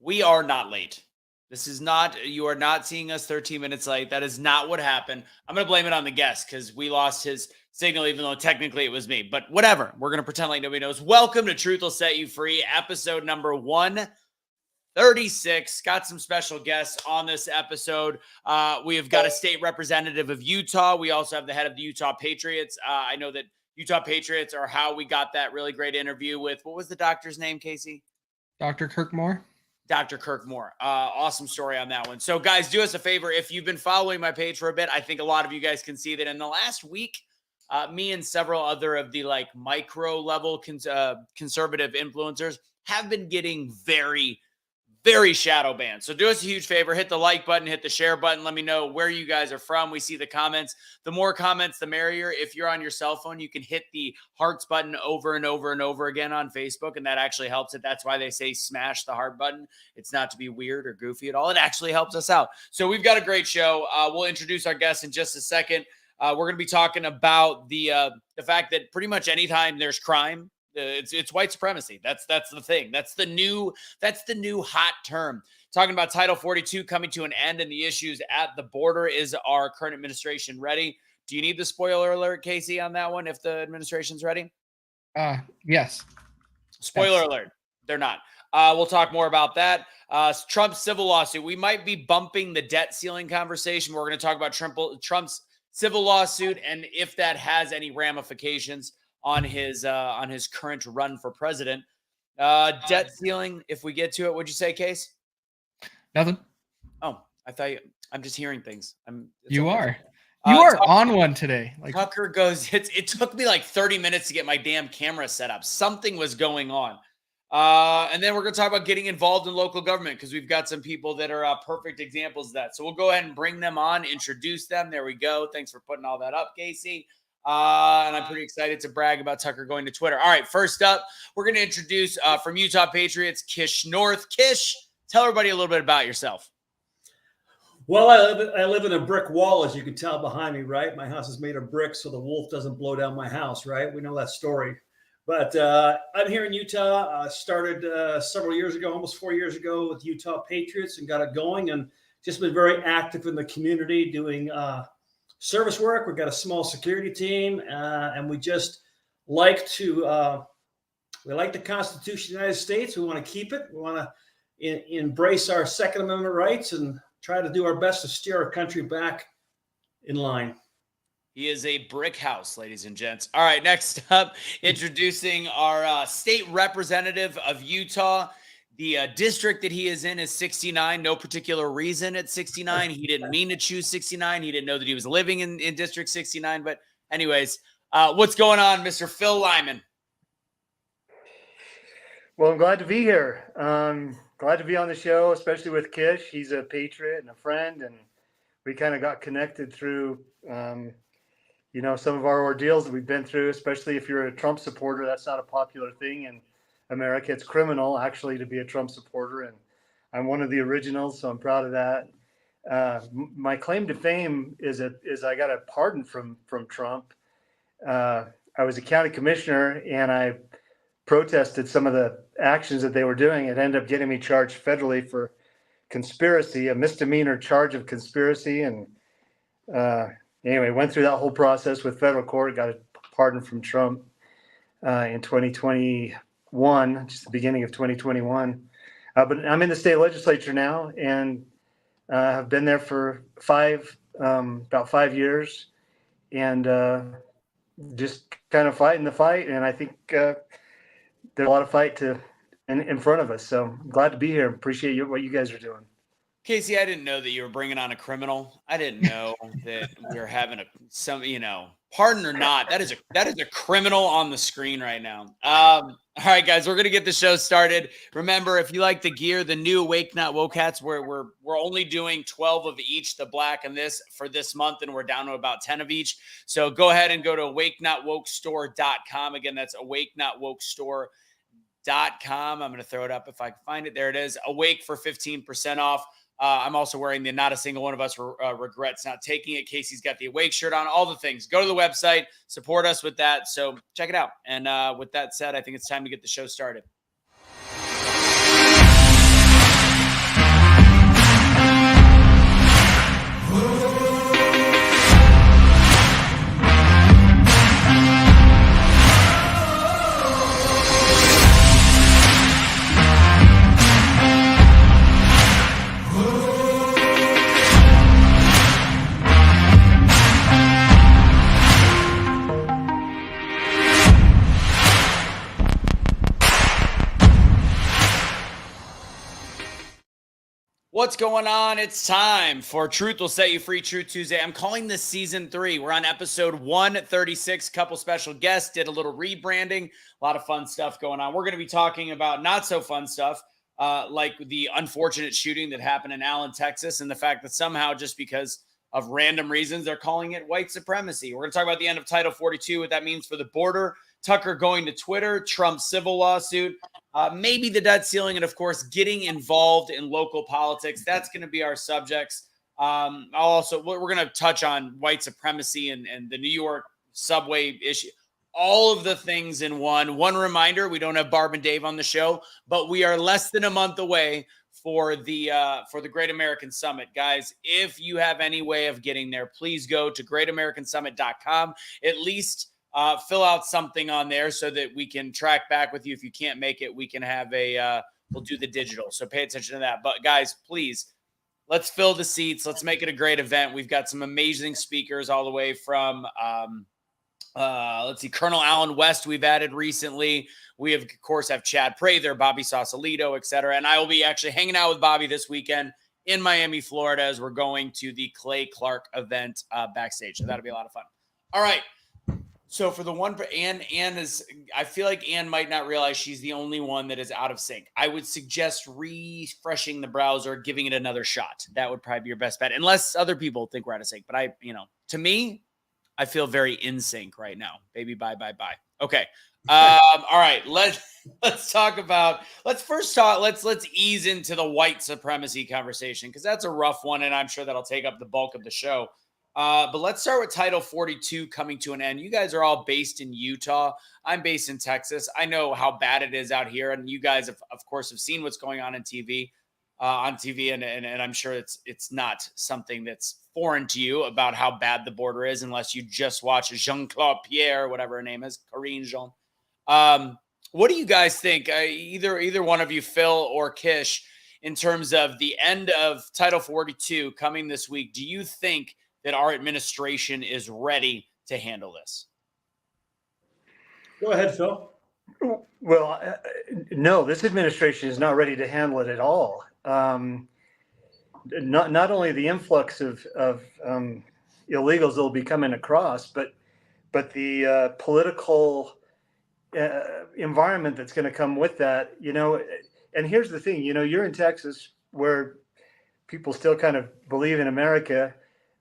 We are not late. This is not, you are not seeing us 13 minutes late. That is not what happened. I'm going to blame it on the guest because we lost his signal, even though technically it was me. But whatever. We're going to pretend like nobody knows. Welcome to Truth Will Set You Free, episode number 136. Got some special guests on this episode. We have got a state representative of Utah. We also have the head of the Utah Patriots. I know that Utah Patriots are how we got that really great interview with, what was the doctor's name, Casey? Dr. Kirkmore. Dr. Kirkmore. Awesome story on that one. So guys, do us a favor. If you've been following my page for a bit, I think a lot of you guys can see that in the last week, me and several other of the like micro level conservative influencers have been getting very shadow banned. So do us a huge favor, hit the like button, hit the share button. Let me know where you guys are from. We see the comments. The more comments, the merrier. If you're on your cell phone, you can hit the hearts button over and over and over again on Facebook, and that actually helps it. That's why they say smash the heart button. It's not to be weird or goofy at all. It actually helps us out. So we've got a great show. We'll introduce our guests in just a second. We're going to be talking about the fact that pretty much anytime there's crime, it's white supremacy. That's the thing. That's the new hot term. Talking about Title 42 coming to an end and the issues at the border. Is our current administration ready? Do you need the spoiler alert, Casey, on that one if the administration's ready? Yes. Spoiler alert. They're not. We'll talk more about that. Trump's civil lawsuit. We might be bumping the debt ceiling conversation. We're going to talk about Trump's civil lawsuit and if that has any ramifications on his current run for president. Debt ceiling, if we get to it, what'd you say, Case? Nothing. Oh, I'm just hearing ththings. You are on one today. Like Tucker goes, it took me like 30 minutes to get my damn camera set up. Something was going on. And then we're going to talk about getting involved in local government because we've got some people that are perfect examples of that. So we'll go ahead and bring them on, introduce them. There we go. Thanks for putting all that up, Casey. And I'm pretty excited to brag about Tucker going to Twitter. All right, first up, we're going to introduce from Utah Patriots, Kish North. Kish, tell everybody a little bit about yourself. Well, I live in a brick wall, as you can tell behind me, right? My house is made of brick, so the wolf doesn't blow down my house, right? We know that story. But I'm here in Utah. Started several years ago, almost 4 years ago, with Utah Patriots and got it going, and just been very active in the community doing service work. We've got a small security team, and we just like to we like the Constitution of the United States. We want to keep it. We want to embrace our Second Amendment rights and try to do our best to steer our country back in line. He is a brick house, ladies and gents. All right, next up, introducing our state representative of Utah. The district that he is in is 69. No particular reason at 69. He didn't mean to choose 69. He didn't know that he was living in District 69. But anyways, what's going on, Mr. Phil Lyman? Well, I'm glad to be here. Glad to be on the show, especially with Kish. He's a patriot and a friend, and we kind of got connected through, some of our ordeals that we've been through, especially if you're a Trump supporter. That's not a popular thing in America. It's criminal, actually, to be a Trump supporter, and I'm one of the originals, so I'm proud of that. My claim to fame is I got a pardon from Trump. I was a county commissioner, and I protested some of the actions that they were doing. It ended up getting me charged federally for conspiracy, a misdemeanor charge of conspiracy. And anyway, went through that whole process with federal court, got a pardon from Trump in 2021, just the beginning of 2021. But I'm in the state legislature now and have been there for about 5 years, and just kind of fighting the fight. And I think there's a lot of fight in front of us. So I'm glad to be here. Appreciate what you guys are doing. Casey, I didn't know that you were bringing on a criminal. I didn't know that we were having pardon or not, that is a criminal on the screen right now. All right, guys, we're going to get the show started. Remember, if you like the gear, the new Awake Not Woke hats, we're only doing 12 of each, the black and this, for this month, and we're down to about 10 of each. So go ahead and go to awakenotwokestore.com. Again, that's awakenotwokestore.com. I'm going to throw it up if I can find it. There it is. Awake for 15% off. I'm also wearing the Not a Single One of Us Regrets Not Taking It. Casey's got the Awake shirt on, all the things. Go to the website, support us with that. So check it out. And with that said, I think it's time to get the show started. What's going on? It's time for Truth Will Set You Free, Truth Tuesday. I'm calling this season 3. We're on episode 136. Couple special guests, did a little rebranding, a lot of fun stuff going on. We're going to be talking about not so fun stuff, like the unfortunate shooting that happened in Allen, Texas, and the fact that somehow, just because of random reasons, they're calling it white supremacy. We're going to talk about the end of Title 42, what that means for the border, Tucker going to Twitter, Trump's civil lawsuit, maybe the debt ceiling, and of course, getting involved in local politics. That's going to be our subjects. We're going to touch on white supremacy and the New York subway issue. All of the things in one. One reminder, we don't have Barb and Dave on the show, but we are less than a month away for the Great American Summit. Guys, if you have any way of getting there, please go to greatamericansummit.com. At least fill out something on there so that we can track back with you. If you can't make it, we can have we'll do the digital. So pay attention to that. But guys, please, let's fill the seats. Let's make it a great event. We've got some amazing speakers all the way from, Colonel Allen West we've added recently. We of course have Chad Prather, Bobby Sausalito, etc. And I will be actually hanging out with Bobby this weekend in Miami, Florida, as we're going to the Clay Clark event backstage. So that'll be a lot of fun. All right. So for the one, Ann is, I feel like Ann might not realize she's the only one that is out of sync. I would suggest refreshing the browser, giving it another shot. That would probably be your best bet, unless other people think we're out of sync. But to me, I feel very in sync right now. Baby, bye. Okay. All right. Let's talk about, let's ease into the white supremacy conversation, because that's a rough one, and I'm sure that'll take up the bulk of the show. But let's start with Title 42 coming to an end. You guys are all based in Utah. I'm based in Texas. I know how bad it is out here, and you guys, of course, have seen what's going on on TV, and I'm sure it's not something that's foreign to you about how bad the border is, unless you just watch Jean-Claude Pierre, whatever her name is, Corinne Jean. What do you guys think? Either one of you, Phil or Kish, in terms of the end of Title 42 coming this week, do you think that our administration is ready to handle this? Go ahead, Phil. Well, no, this administration is not ready to handle it at all. Not only the influx of illegals that will be coming across, but the political environment that's going to come with that. And here's the thing. You're in Texas, where people still kind of believe in America.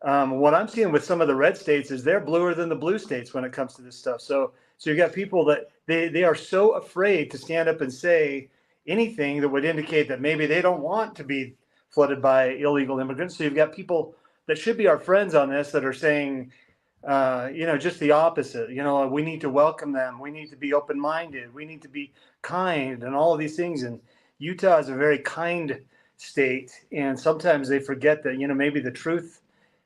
What I'm seeing with some of the red states is they're bluer than the blue states when it comes to this stuff. So you got people that they are so afraid to stand up and say anything that would indicate that maybe they don't want to be flooded by illegal immigrants. So you've got people that should be our friends on this that are saying, just the opposite. We need to welcome them. We need to be open-minded. We need to be kind, and all of these things. And Utah is a very kind state, and sometimes they forget that maybe the truth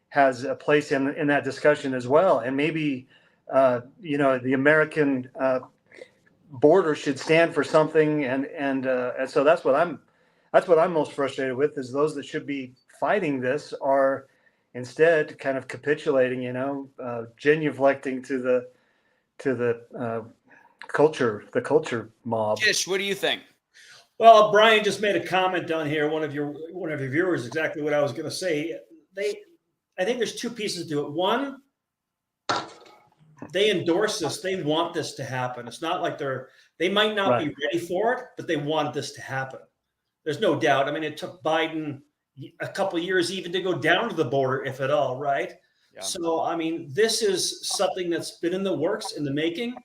has a place in that discussion as well. And maybe, the American border should stand for something. And so that's what I'm most frustrated with, is those that should be fighting this are instead kind of capitulating, genuflecting to the culture mob. Kish, what do you think? Well, Brian just made a comment down here. One of your viewers, exactly what I was going to say. I think there's two pieces to it. One, they endorse this. They want this to happen. It's not like they might not be ready for it, but they want this to happen. There's no doubt. I mean, it took Biden a couple of years even to go down to the border, if at all, right? Yeah. So, I mean, this is something that's been in the works, in the making.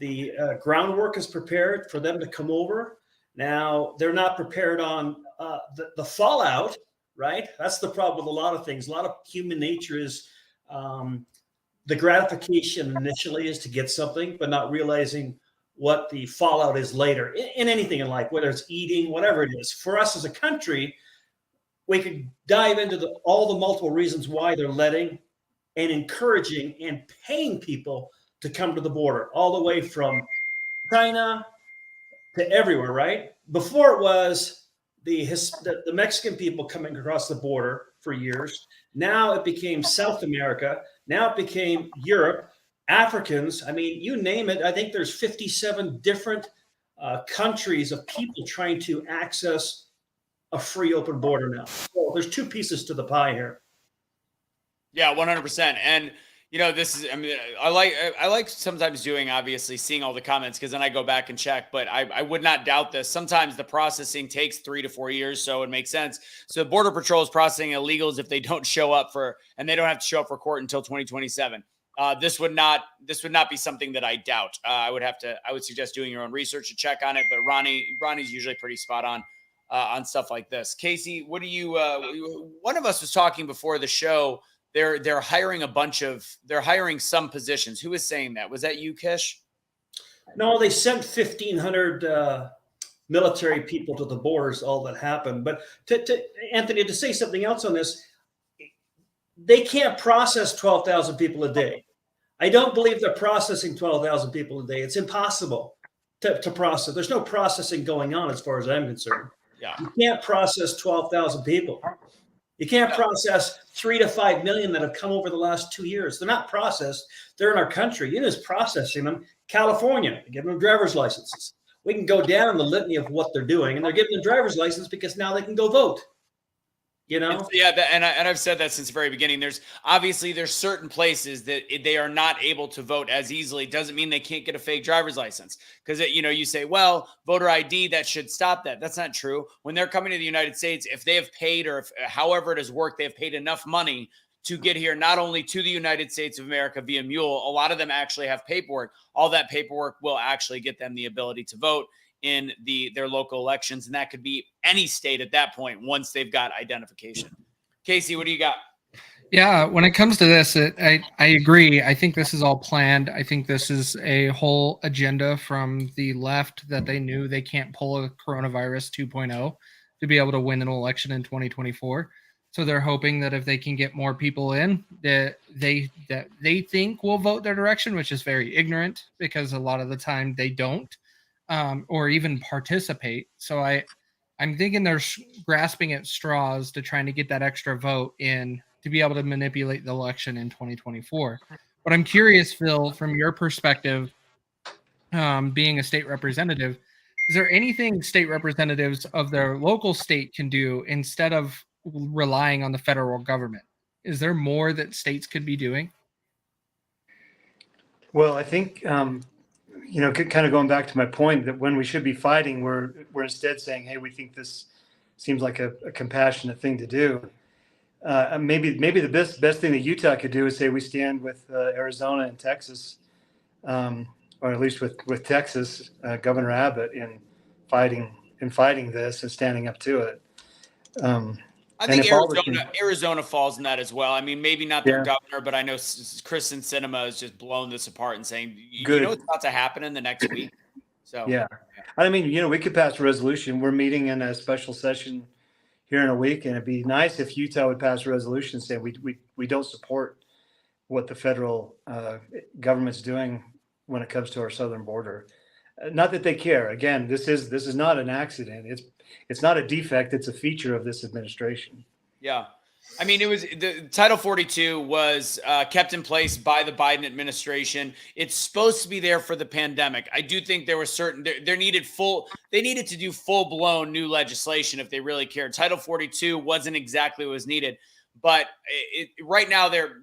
The groundwork is prepared for them to come over. Now, they're not prepared on the fallout. Right? That's the problem with a lot of things. A lot of human nature is the gratification initially is to get something, but not realizing what the fallout is later in anything in life, whether it's eating, whatever it is. For us as a country, we could dive into all the multiple reasons why they're letting and encouraging and paying people to come to the border, all the way from China to everywhere, right? Before it was the Mexican people coming across the border for years. Now it became South America. Now it became Europe, Africans. I mean, you name it. I think there's 57 different countries of people trying to access a free open border now. So there's two pieces to the pie here. Yeah, 100%. And this is, I mean, I like sometimes doing, obviously, seeing all the comments, because then I go back and check, but I would not doubt this. Sometimes the processing takes 3 to 4 years, so it makes sense. So Border Patrol is processing illegals if they don't show up and they don't have to show up for court until 2027. This would not be something that I doubt. I would suggest doing your own research to check on it, but Ronnie's usually pretty spot on stuff like this. Casey, what do you, one of us was talking before the show. They're hiring they're hiring some positions. Who was saying that? Was that you, Kish? No, they sent 1,500 military people to the borders, all that happened. But to Anthony, to say something else on this, they can't process 12,000 people a day. I don't believe they're processing 12,000 people a day. It's impossible to process. There's no processing going on as far as I'm concerned. Yeah. You can't process 12,000 people. You can't process 3 to 5 million that have come over the last 2 years. They're not processed. They're in our country. It is processing them. California, they're giving them driver's licenses. We can go down the litany of what they're doing, and they're giving them driver's license because now they can go vote. And I've said that since the very beginning. There's certain places that they are not able to vote as easily. Doesn't mean they can't get a fake driver's license, because you say, well, voter ID, that should stop that. That's not true. When they're coming to the United States, if they have paid, or however it has worked, they have paid enough money to get here, not only to the United States of America via mule. A lot of them actually have paperwork. All that paperwork will actually get them the ability to vote in their local elections, and that could be any state at that point once they've got identification. Casey, what do you got? Yeah, when it comes to this, I agree. I think this is all planned. I think this is a whole agenda from the left that they knew they can't pull a coronavirus 2.0 to be able to win an election in 2024. So they're hoping that if they can get more people in, that they think will vote their direction, which is very ignorant, because a lot of the time they don't. Or even participate. So I'm thinking they're grasping at straws to trying to get that extra vote in to be able to manipulate the election in 2024. But I'm curious, Phil, from your perspective, being a state representative, is there anything state representatives of their local state can do instead of relying on the federal government? Is there more that states could be doing? Well, I think kind of going back to my point that when we should be fighting, we're instead saying, hey, we think this seems like a compassionate thing to do. Maybe the best thing that Utah could do is say we stand with Arizona and Texas, or at least with Texas, Governor Abbott in fighting this and standing up to it. I think Arizona falls in that as well. I mean, maybe not their governor, but I know Kristen Sinema has just blown this apart and saying, you know what's about to happen in the next week. So yeah. I mean, we could pass a resolution. We're meeting in a special session here in a week, and it'd be nice if Utah would pass a resolution saying we don't support what the federal government's doing when it comes to our southern border. Not that they care. Again, this is not an accident. It's not a defect. It's a feature of this administration. Yeah. I mean, the Title 42 was kept in place by the Biden administration. It's supposed to be there for the pandemic. I do think there was they needed to do full blown new legislation if they really cared. Title 42 wasn't exactly what was needed, but right now they're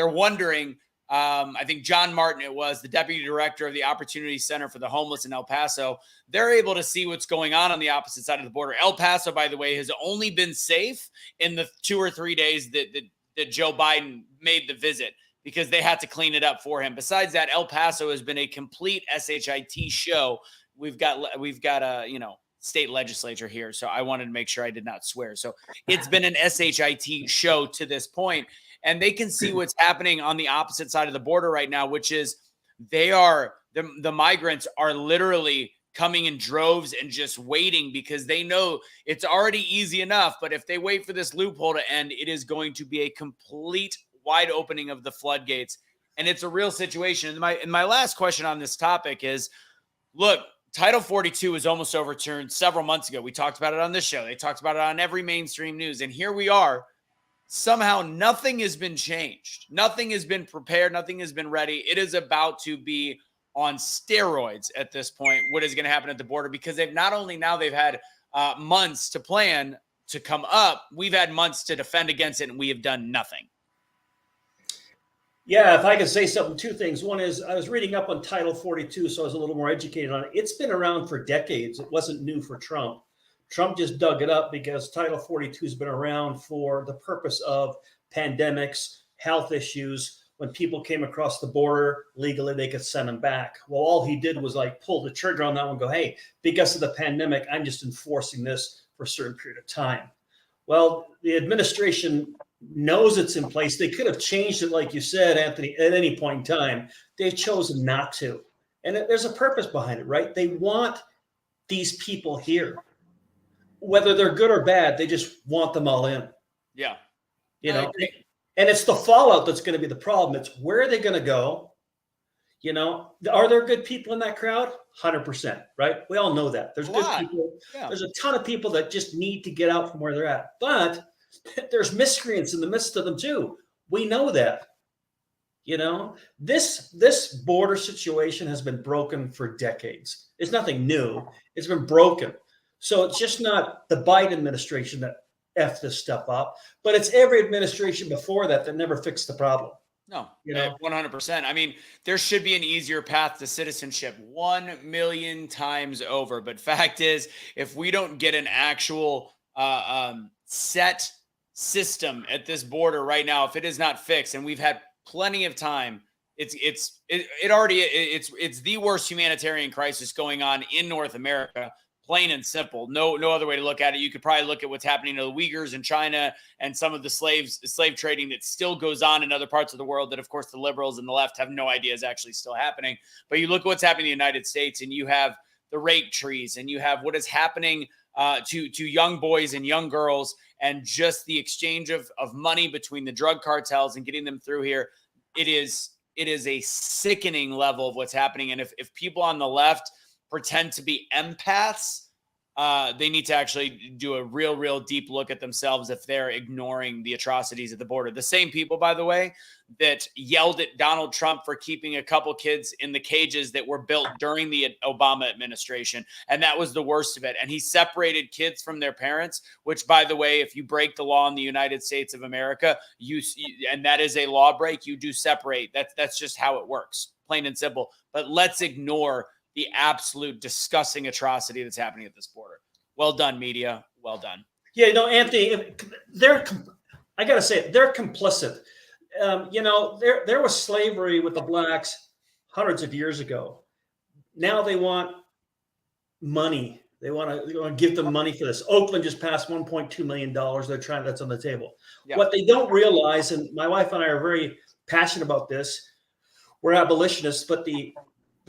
wondering. I think John Martin, it was the deputy director of the Opportunity Center for the Homeless in El Paso. They're able to see what's going on the opposite side of the border. El Paso, by the way, has only been safe in the 2 or 3 days that Joe Biden made the visit, because they had to clean it up for him. Besides that, El Paso has been a complete SHIT show. We've got a, state legislature here. So I wanted to make sure I did not swear. So it's been an SHIT show to this point. And they can see what's happening on the opposite side of the border right now, which is the migrants are literally coming in droves and just waiting, because they know it's already easy enough. But if they wait for this loophole to end, it is going to be a complete wide opening of the floodgates. And it's a real situation. And my last question on this topic is, look, Title 42 was almost overturned several months ago. We talked about it on this show. They talked about it on every mainstream news. And here we are. Somehow nothing has been changed. Nothing has been prepared. Nothing has been ready. It is about to be on steroids at this point, what is going to happen at the border, because they've had months to plan to come up. We've had months to defend against it, and we have done nothing. Yeah, if I could say something, two things. One is I was reading up on Title 42, so I was a little more educated on it. It's been around for decades. It wasn't new for Trump. Trump just dug it up because Title 42 has been around for the purpose of pandemics, health issues. When people came across the border legally, they could send them back. Well, all he did was like pull the trigger on that one and go, hey, because of the pandemic, I'm just enforcing this for a certain period of time. Well, the administration knows it's in place. They could have changed it, like you said, Anthony, at any point in time. They've chosen not to. And there's a purpose behind it, right? They want these people here. Whether they're good or bad, they just want them all in. Yeah. You know, and it's the fallout that's going to be the problem. It's where are they going to go? You know, are there good people in that crowd? 100%, right? We all know that. There's good people. Yeah. There's a ton of people that just need to get out from where they're at. But there's miscreants in the midst of them too. We know that. You know, this border situation has been broken for decades. It's nothing new. It's been broken. So it's just not the Biden administration that effed this stuff up, but it's every administration before that never fixed the problem. No, you know, 100%. I mean, there should be an easier path to citizenship 1,000,000 times over. But fact is, if we don't get an actual set system at this border right now, if it is not fixed, and we've had plenty of time, it's the worst humanitarian crisis going on in North America. Plain and simple. No other way to look at it. You could probably look at what's happening to the Uyghurs in China and some of the slave trading that still goes on in other parts of the world that, of course, the liberals and the left have no idea is actually still happening. But you look at what's happening in the United States, and you have the rape trees, and you have what is happening to young boys and young girls, and just the exchange of money between the drug cartels and getting them through here. It is a sickening level of what's happening. And if people on the left pretend to be empaths, they need to actually do a real deep look at themselves if they're ignoring the atrocities at the border. The same people, by the way, that yelled at Donald Trump for keeping a couple kids in the cages that were built during the Obama administration. And that was the worst of it. And he separated kids from their parents, which, by the way, if you break the law in the United States of America, and that is a law break, you do separate. That's just how it works, plain and simple. But let's ignore the absolute disgusting atrocity that's happening at this border. Well done, media. Well done. Yeah, you know, Anthony, I got to say it, they're complicit. You know, there was slavery with the blacks hundreds of years ago. Now they want money. They want to give them money for this. Oakland just passed $1.2 million. That's on the table. Yeah. What they don't realize, and my wife and I are very passionate about this, we're abolitionists, but the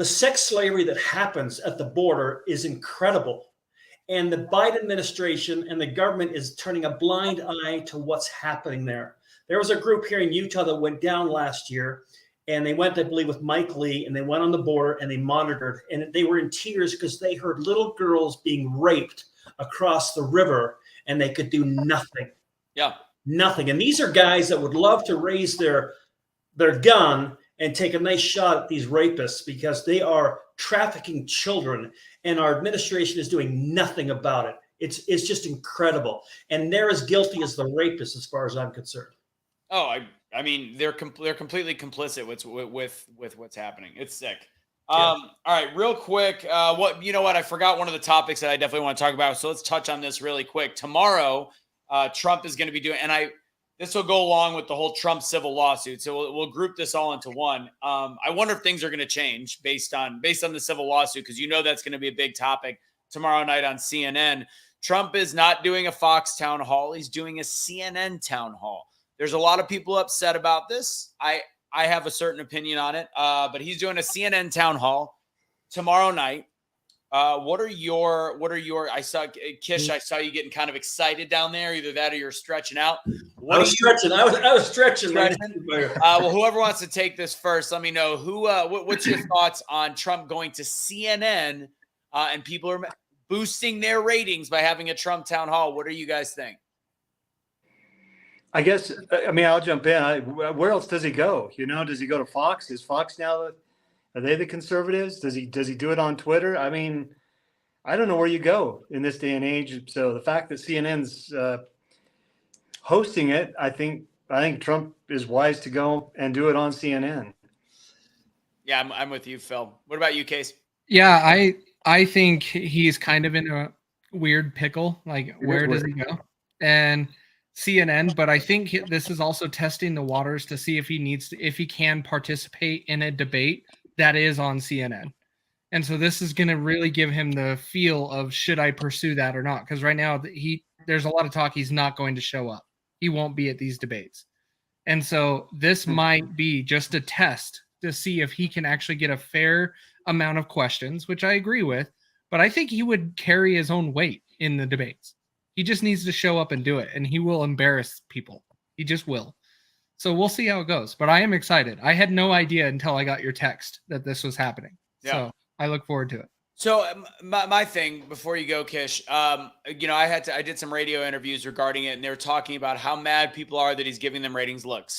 sex slavery that happens at the border is incredible. And the Biden administration and the government is turning a blind eye to what's happening there. There was a group here in Utah that went down last year, and they went, I believe, with Mike Lee, and they went on the border and they monitored, and they were in tears because they heard little girls being raped across the river, and they could do nothing. Yeah. Nothing. And these are guys that would love to raise their gun and take a nice shot at these rapists because they are trafficking children, and our administration is doing nothing about it. It's just incredible. And they're as guilty as the rapists as far as I'm concerned. Oh, I mean, they're completely complicit with what's happening. It's sick. Yeah. All right, real quick. I forgot one of the topics that I definitely want to talk about. So let's touch on this really quick. Tomorrow, Trump is going to be doing, and this will go along with the whole Trump civil lawsuit. So we'll group this all into one. I wonder if things are going to change based on the civil lawsuit, because that's going to be a big topic tomorrow night on CNN. Trump is not doing a Fox town hall. He's doing a CNN town hall. There's a lot of people upset about this. I have a certain opinion on it, but he's doing a CNN town hall tomorrow night. What are your, I saw Kish, I saw you getting kind of excited down there. Either that or you're stretching out. I was stretching. Well, whoever wants to take this first, let me know what's your thoughts on Trump going to CNN and people are boosting their ratings by having a Trump town hall. What do you guys think? I guess, I'll jump in. Where else does he go? Does he go to Fox? Is Fox now, are they the conservatives? Does he do it on Twitter? I I don't know where you go in this day and age. So the fact that CNN's hosting it, I think Trump is wise to go and do it on CNN. Yeah, I'm with you, Phil. What about you, Case? Yeah, I think he's kind of in a weird pickle. Like, where does he go? And CNN, but I think this is also testing the waters to see if he can participate in a debate that is on CNN. And so this is going to really give him the feel of, should I pursue that or not? Because right now there's a lot of talk he's not going to show up. He won't be at these debates. And so this might be just a test to see if he can actually get a fair amount of questions, which I agree with. But I think he would carry his own weight in the debates. He just needs to show up and do it, and he will embarrass people. He just will. So we'll see how it goes. But I am excited. I had no idea until I got your text that this was happening. Yeah. So I look forward to it. So my thing before you go, Kish, I did some radio interviews regarding it, and they were talking about how mad people are that he's giving them ratings. Look,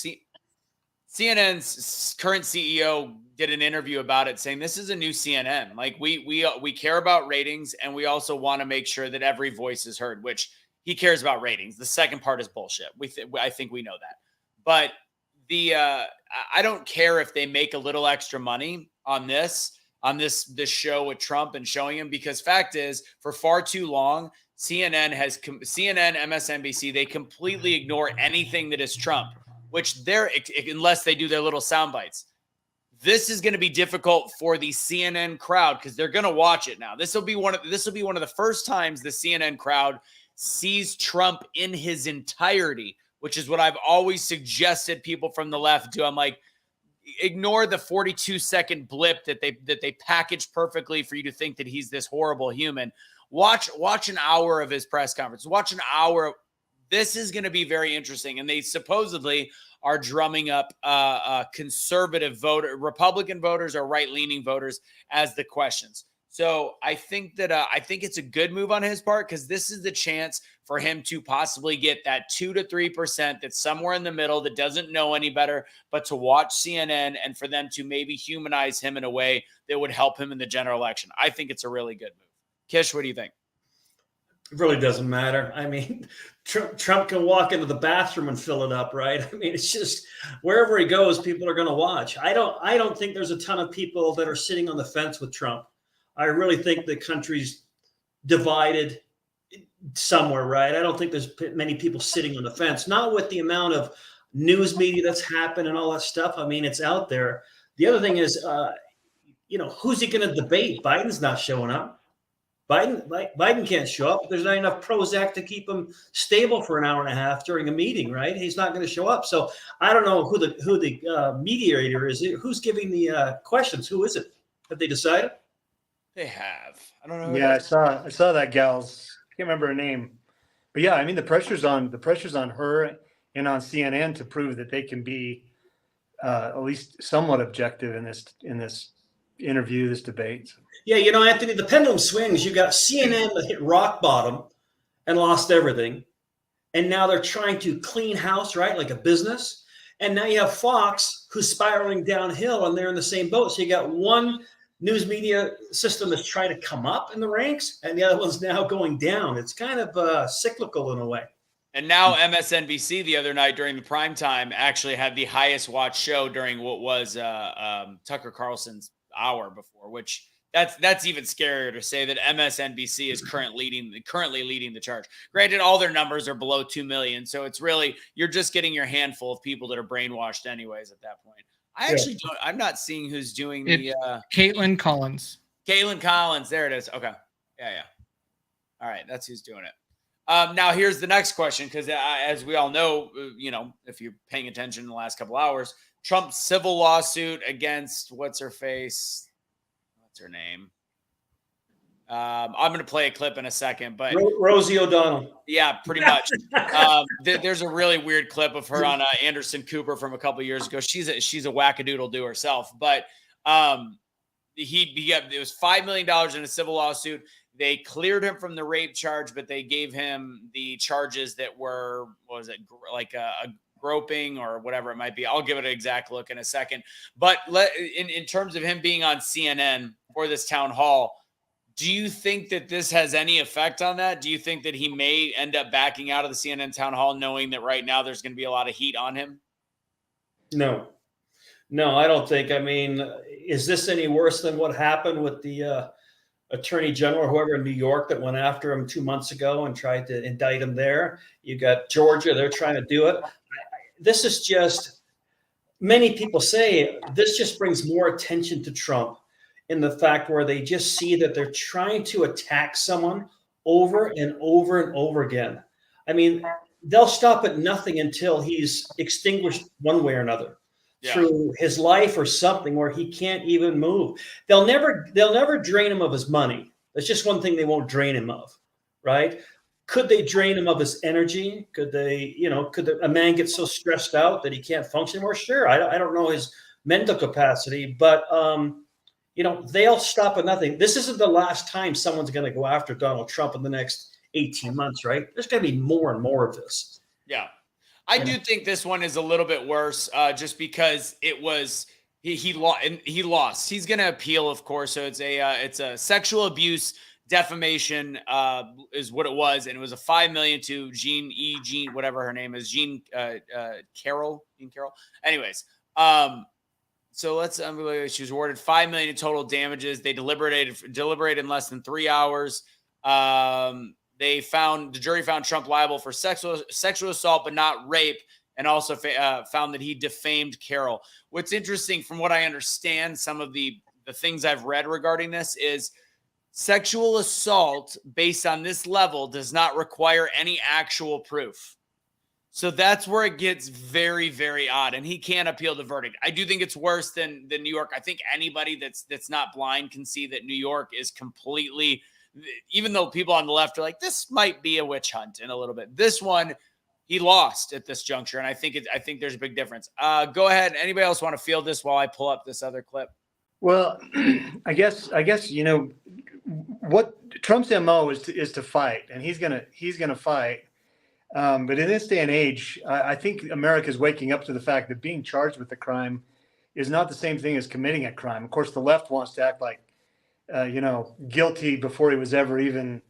CNN's current CEO did an interview about it, saying this is a new CNN. Like we care about ratings, and we also want to make sure that every voice is heard. Which he cares about ratings. The second part is bullshit. I think we know that, but I don't care if they make a little extra money on this show with Trump and showing him, because fact is, for far too long, CNN, MSNBC, they completely ignore anything that is Trump, which unless they do their little sound bites. This is going to be difficult for the CNN crowd because they're going to watch it now. This will be one of the first times the CNN crowd sees Trump in his entirety, which is what I've always suggested people from the left do. I'm like, ignore the 42-second blip that they package perfectly for you to think that he's this horrible human. Watch an hour of his press conference. Watch an hour. This is going to be very interesting. And they supposedly are drumming up conservative Republican voters or right-leaning voters as the questions. So I think it's a good move on his part, because this is the chance for him to possibly get that 2 to 3% that's somewhere in the middle that doesn't know any better, but to watch CNN and for them to maybe humanize him in a way that would help him in the general election. I think it's a really good move. Kish, what do you think? It really doesn't matter. I mean, Trump can walk into the bathroom and fill it up, right? I mean, it's just wherever he goes, people are going to watch. I don't think there's a ton of people that are sitting on the fence with Trump. I really think the country's divided somewhere, right? I don't think there's many people sitting on the fence, not with the amount of news media that's happened and all that stuff. I mean, it's out there. The other thing is, who's he going to debate? Biden's not showing up. Biden can't show up. There's not enough Prozac to keep him stable for an hour and a half during a meeting, right? He's not going to show up. So I don't know who the mediator is. Who's giving the questions? Who is it? Have they decided? They have. I don't know. Yeah, I saw that gal's. I can't remember her name, but yeah, I mean the pressure's on her and on CNN to prove that they can be at least somewhat objective in this interview, this debate. Yeah, Anthony, the pendulum swings. You got CNN that hit rock bottom and lost everything, and now they're trying to clean house, right, like a business. And now you have Fox, who's spiraling downhill, and they're in the same boat. So you got one news media system that's trying to come up in the ranks, and the other one's now going down. It's kind of cyclical in a way. And now MSNBC the other night during the prime time actually had the highest watched show during what was Tucker Carlson's hour before, which that's even scarier to say that MSNBC is currently leading the charge. Granted, all their numbers are below 2 million, so it's really, you're just getting your handful of people that are brainwashed anyways at that point. I'm not seeing who's doing the Caitlin Collins. Caitlin Collins. There it is. Okay. Yeah. All right. That's who's doing it. Now here's the next question. Because as we all know, if you're paying attention in the last couple hours, Trump's civil lawsuit against what's her name? I'm going to play a clip in a second, but Rosie O'Donnell. Yeah, pretty much. There's a really weird clip of her on Anderson Cooper from a couple years ago. She's a wackadoodle do herself, but it was $5 million in a civil lawsuit. They cleared him from the rape charge, but they gave him the charges that were, like a groping or whatever it might be. I'll give it an exact look in a second. But in terms of him being on CNN for this town hall, Do you think that this has any effect on that? Do you think that he may end up backing out of the CNN town hall, knowing that right now there's going to be a lot of heat on him? No, I don't think. I mean, is this any worse than what happened with the attorney general or whoever in New York that went after him 2 months ago and tried to indict him there? You got Georgia, they're trying to do it. This is just, many people say this just brings more attention to Trump in the fact where they just see that they're trying to attack someone over and over and over again. I mean, they'll stop at nothing until he's extinguished one way or another. Yeah. Through his life or something where he can't even move. They'll never drain him of his money. That's just one thing they won't drain him of, right? Could they drain him of his energy? Could they, a man get so stressed out that he can't function anymore? Sure. I don't know his mental capacity, but, they'll stop at nothing. This isn't the last time someone's going to go after Donald Trump in the next 18 months, right? There's going to be more and more of this. Yeah. I do think this one is a little bit worse, just because it was he lost. He's going to appeal, of course. So it's a sexual abuse defamation is what it was, and it was a $5 million to Jean whatever her name is, Jean Carroll. Anyways, so she was awarded $5 million in total damages. They deliberated in less than 3 hours. The jury found Trump liable for sexual assault, but not rape, and also found that he defamed Carroll. What's interesting, from what I understand, some of the things I've read regarding this is sexual assault based on this level does not require any actual proof. So that's where it gets very, very odd, and he can't appeal the verdict. I do think it's worse than New York. I think anybody that's not blind can see that New York is completely, even though people on the left are like, this might be a witch hunt in a little bit. This one, he lost at this juncture, and I think there's a big difference. Go ahead. Anybody else want to field this while I pull up this other clip? Well, I guess what Trump's MO is to fight, and he's gonna fight. But in this day and age, I think America's waking up to the fact that being charged with a crime is not the same thing as committing a crime. Of course, the left wants to act like, guilty before he was ever even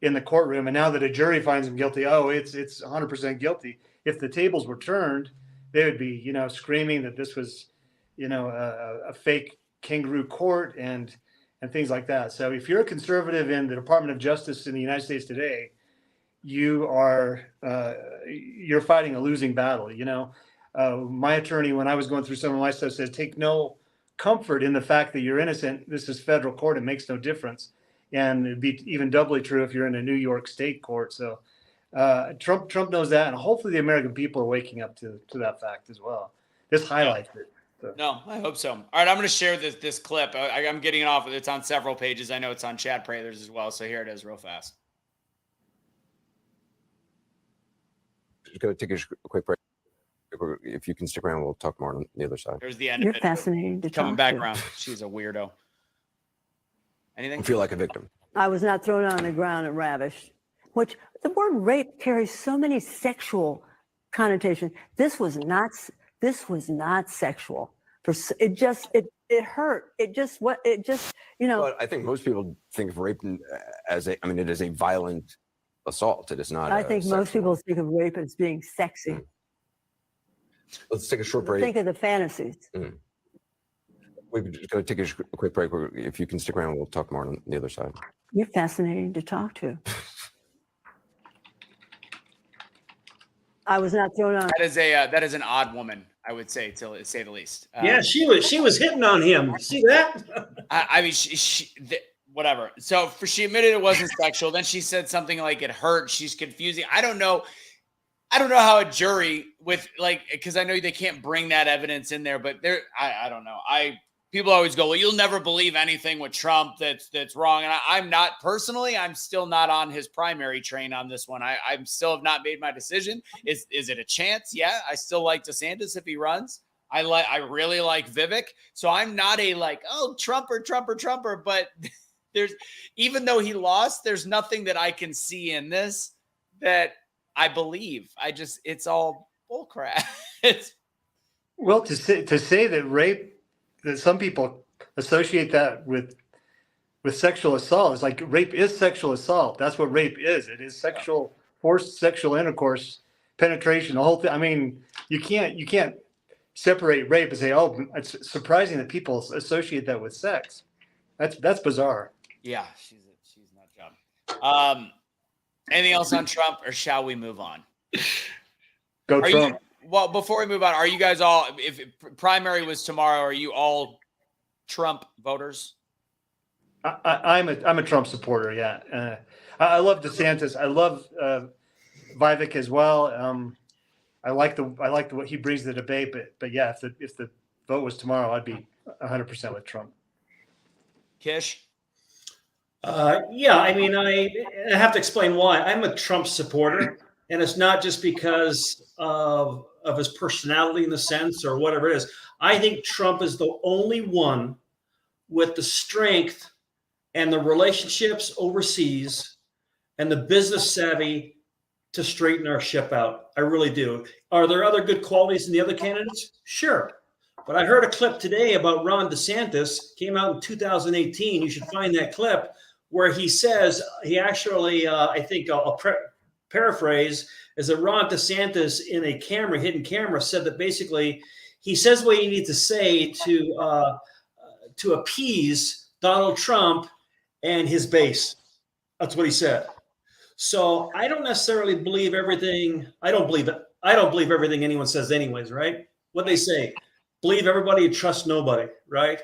in the courtroom. And now that a jury finds him guilty, it's 100% guilty. If the tables were turned, they would be, screaming that this was, a fake kangaroo court and things like that. So if you're a conservative in the Department of Justice in the United States today, you're fighting a losing battle. My attorney, when I was going through some of my stuff, says take no comfort in the fact that you're innocent. This is federal court. It makes no difference. And it'd be even doubly true if you're in a New York state court. So Trump knows that, and hopefully the American people are waking up to that fact as well. This highlights it. So. No, I hope so. All right, I'm going to share this clip. I'm getting it off. It's on several pages. I know it's on Chad Prather's as well. So here it is real fast. Just going to take a quick break. If you can stick around, we'll talk more on the other side. There's the end You're of it. fascinating to Coming talk back to. around. She's a weirdo. Anything? I feel like a victim. I was not thrown on the ground and ravished, which the word rape carries so many sexual connotations. This was not sexual. It hurt. But I think most people think of rape it is a violent assault. It is not. I think most people think of rape as being sexy. Let's take a short break. Think of the fantasies. We're just going to take a quick break. If you can stick around, we'll talk more on the other side. You're fascinating to talk to. I was not thrown on. That is an odd woman, I would say, to say the least. Yeah, she was hitting on him. See that? I mean, whatever. So she admitted it wasn't sexual. Then she said something like it hurt. She's confusing. I don't know how a jury because I know they can't bring that evidence in there, but I don't know. People always go, well, you'll never believe anything with Trump that's wrong. And I'm not personally, I'm still not on his primary train on this one. I still have not made my decision. Is it a chance? Yeah. I still like DeSantis if he runs. I really like Vivek. So I'm not Trumper, but even though he lost, there's nothing that I can see in this that I believe. It's all bullcrap. Well, to say that rape, that some people associate that with with sexual assault. It's like rape is sexual assault. That's what rape is. It is sexual, forced sexual intercourse, penetration, the whole thing. I mean, you can't separate rape and say, oh, it's surprising that people associate that with sex. That's bizarre. Yeah, she's a nut job. Anything else on Trump, or shall we move on? Go Trump. Well, before we move on, are you guys all, if primary was tomorrow, are you all Trump voters? I'm a Trump supporter. Yeah. I love DeSantis. I love Vivek as well. I like what he brings to the debate, but yeah, if the vote was tomorrow, I'd be 100% with Trump. Kish? Yeah, I mean, I have to explain why. I'm a Trump supporter, and it's not just because of his personality in the sense or whatever it is. I think Trump is the only one with the strength and the relationships overseas and the business savvy to straighten our ship out. I really do. Are there other good qualities in the other candidates? Sure. But I heard a clip today about Ron DeSantis, came out in 2018. You should find that clip where he says, he actually, I think I'll paraphrase, is that Ron DeSantis in a hidden camera, said that basically he says what you need to say to appease Donald Trump and his base. That's what he said. So I don't necessarily believe everything. I don't believe everything anyone says anyways, right? What they say, believe everybody and trust nobody, right?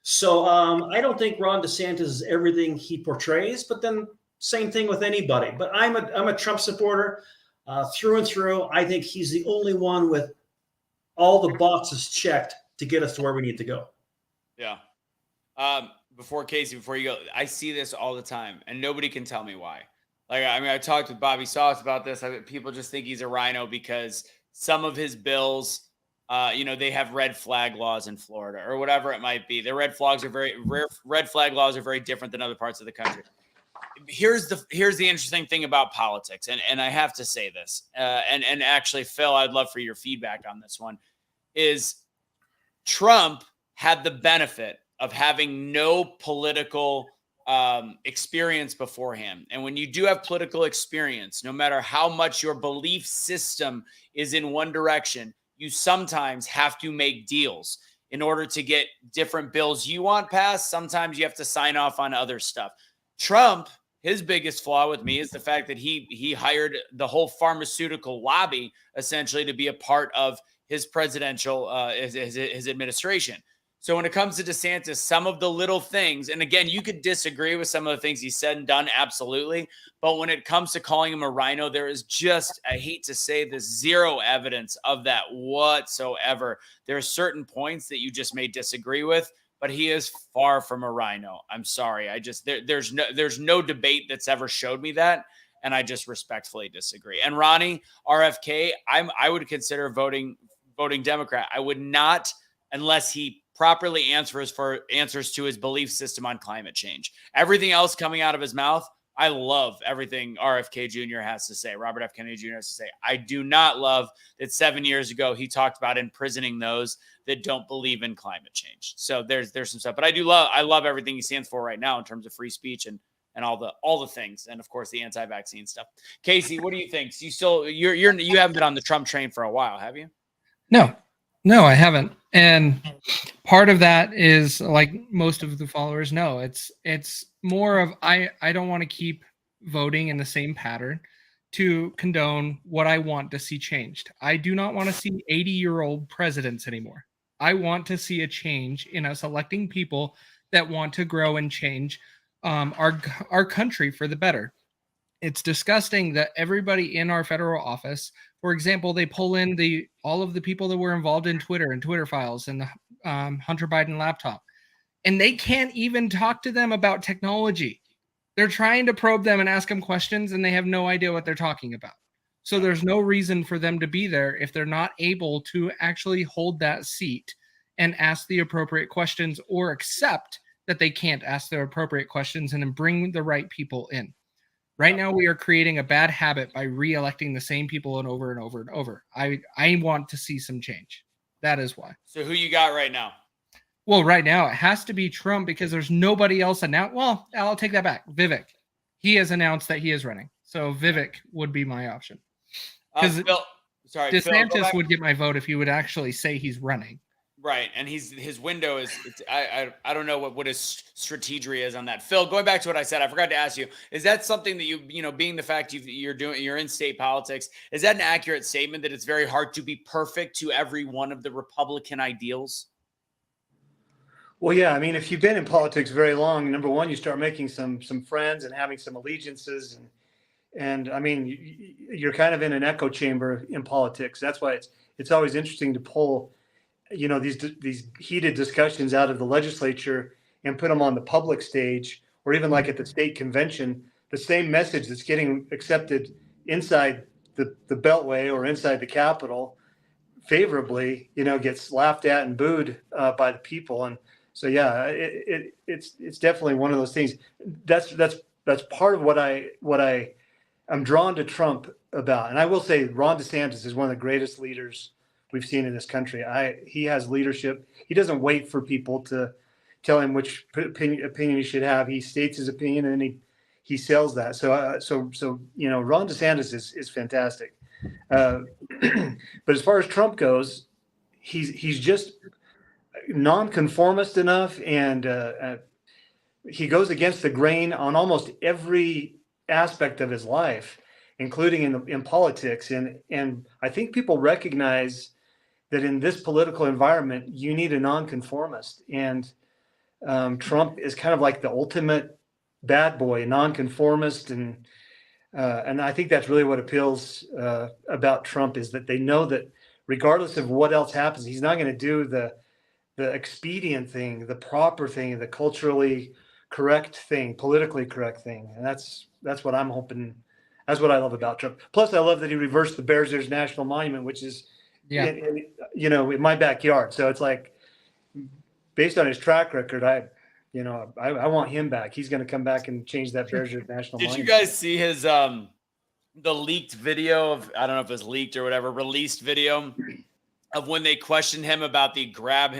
So I don't think Ron DeSantis is everything he portrays, but then same thing with anybody. But I'm a Trump supporter through and through. I think he's the only one with all the boxes checked to get us to where we need to go. Yeah. Before you go, I see this all the time, and nobody can tell me why. Like, I mean, I talked with Bobby Sauce about this. People just think he's a rhino because some of his bills, they have red flag laws in Florida or whatever it might be. The red flag laws are very different than other parts of the country. Here's the interesting thing about politics, and I have to say this, and actually, Phil, I'd love for your feedback on this one. Is Trump had the benefit of having no political experience beforehand. And when you do have political experience, no matter how much your belief system is in one direction, you sometimes have to make deals in order to get different bills you want passed. Sometimes you have to sign off on other stuff. Trump, his biggest flaw with me is the fact that he hired the whole pharmaceutical lobby essentially to be a part of his presidential, his administration. So when it comes to DeSantis, some of the little things, and again, you could disagree with some of the things he said and done, absolutely. But when it comes to calling him a rhino, there is just, I hate to say this, zero evidence of that whatsoever. There are certain points that you just may disagree with, but he is far from a rhino. I'm sorry. There's no debate that's ever showed me that. And I just respectfully disagree. And Ronnie, RFK, I would consider voting Democrat. I would not, unless he properly answers to his belief system on climate change. Everything else coming out of his mouth, I love everything RFK Jr. has to say, Robert F. Kennedy Jr. has to say. I do not love that 7 years ago he talked about imprisoning those that don't believe in climate change. So there's some stuff, but I love everything he stands for right now in terms of free speech and all the things, and of course the anti-vaccine stuff. Casey, what do you think? You haven't been on the Trump train for a while, have you? No, I haven't. And part of that is, like most of the followers know, it's more of I don't want to keep voting in the same pattern to condone what I want to see changed. I do not want to see 80-year-old presidents anymore. I want to see a change in us electing people that want to grow and change our country for the better. It's disgusting that everybody in our federal office, for example, they pull in all of the people that were involved in Twitter and Twitter files and the Hunter Biden laptop, and they can't even talk to them about technology. They're trying to probe them and ask them questions, and they have no idea what they're talking about. So there's no reason for them to be there if they're not able to actually hold that seat and ask the appropriate questions, or accept that they can't ask their appropriate questions and then bring the right people in. Right now, we are creating a bad habit by re-electing the same people and over and over and over. I want to see some change. That is why. So who you got right now? Well, right now it has to be Trump because there's nobody else announced. Well, I'll take that back. Vivek, he has announced that he is running, so Vivek would be my option. Because Phil, sorry, Phil, go DeSantis back. would get my vote if he would actually say he's running. Right, and his window is. I don't know what his strategy is on that. Phil, going back to what I said, I forgot to ask you: is that something that you know, being the fact you're in state politics, is that an accurate statement that it's very hard to be perfect to every one of the Republican ideals? Well, yeah. I mean, if you've been in politics very long, number one, you start making some friends and having some allegiances, and I mean, you're kind of in an echo chamber in politics. That's why it's always interesting to pull, you know, these heated discussions out of the legislature and put them on the public stage, or even like at the state convention. The same message that's getting accepted inside the Beltway or inside the Capitol favorably, you know, gets laughed at and booed by the people. And so, yeah, it's definitely one of those things. That's part of what I'm drawn to Trump about. And I will say Ron DeSantis is one of the greatest leaders we've seen in this country. He has leadership. He doesn't wait for people to tell him which opinion he should have. He states his opinion and he sells that. So you know, Ron DeSantis is fantastic. But as far as Trump goes, he's just nonconformist enough, and he goes against the grain on almost every aspect of his life, including in politics. And I think people recognize that in this political environment, you need a nonconformist. And Trump is kind of like the ultimate bad boy, nonconformist. And I think that's really what appeals about Trump, is that they know that regardless of what else happens, he's not going to do the expedient thing, the proper thing, the culturally correct thing, politically correct thing. And that's what I'm hoping. That's what I love about Trump. Plus, I love that he reversed the Bears Ears National Monument, which is, you know, in my backyard. So it's like, based on his track record, I want him back. He's going to come back and change that Bears Ears National Monument. Did you guys see his the leaked video of, I don't know if it's leaked or whatever, released video of when they questioned him about the grab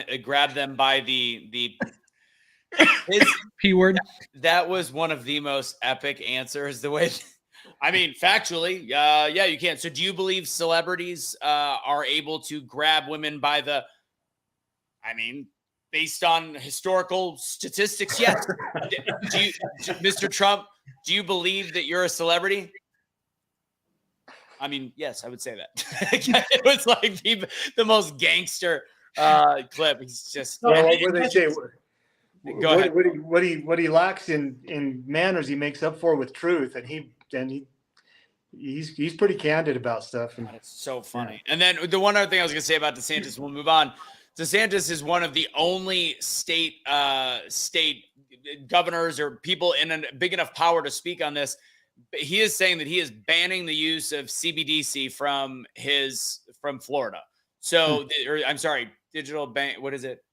them by the his P word? That was one of the most epic answers. The way, I mean, factually, yeah, you can. So do you believe celebrities are able to grab women by the, I mean, based on historical statistics, yes. Mr. Trump, do you believe that you're a celebrity? I mean, yes, I would say that. It was like the most gangster clip. He's just. No, what they say. Go ahead. What he lacks in manners, he makes up for with truth, and he's pretty candid about stuff. And it's so funny. Yeah. And then the one other thing I was going to say about DeSantis, we'll move on. DeSantis is one of the only state governors or people in a big enough power to speak on this. He is saying that he is banning the use of CBDC from Florida. So, I'm sorry, digital bank. What is it?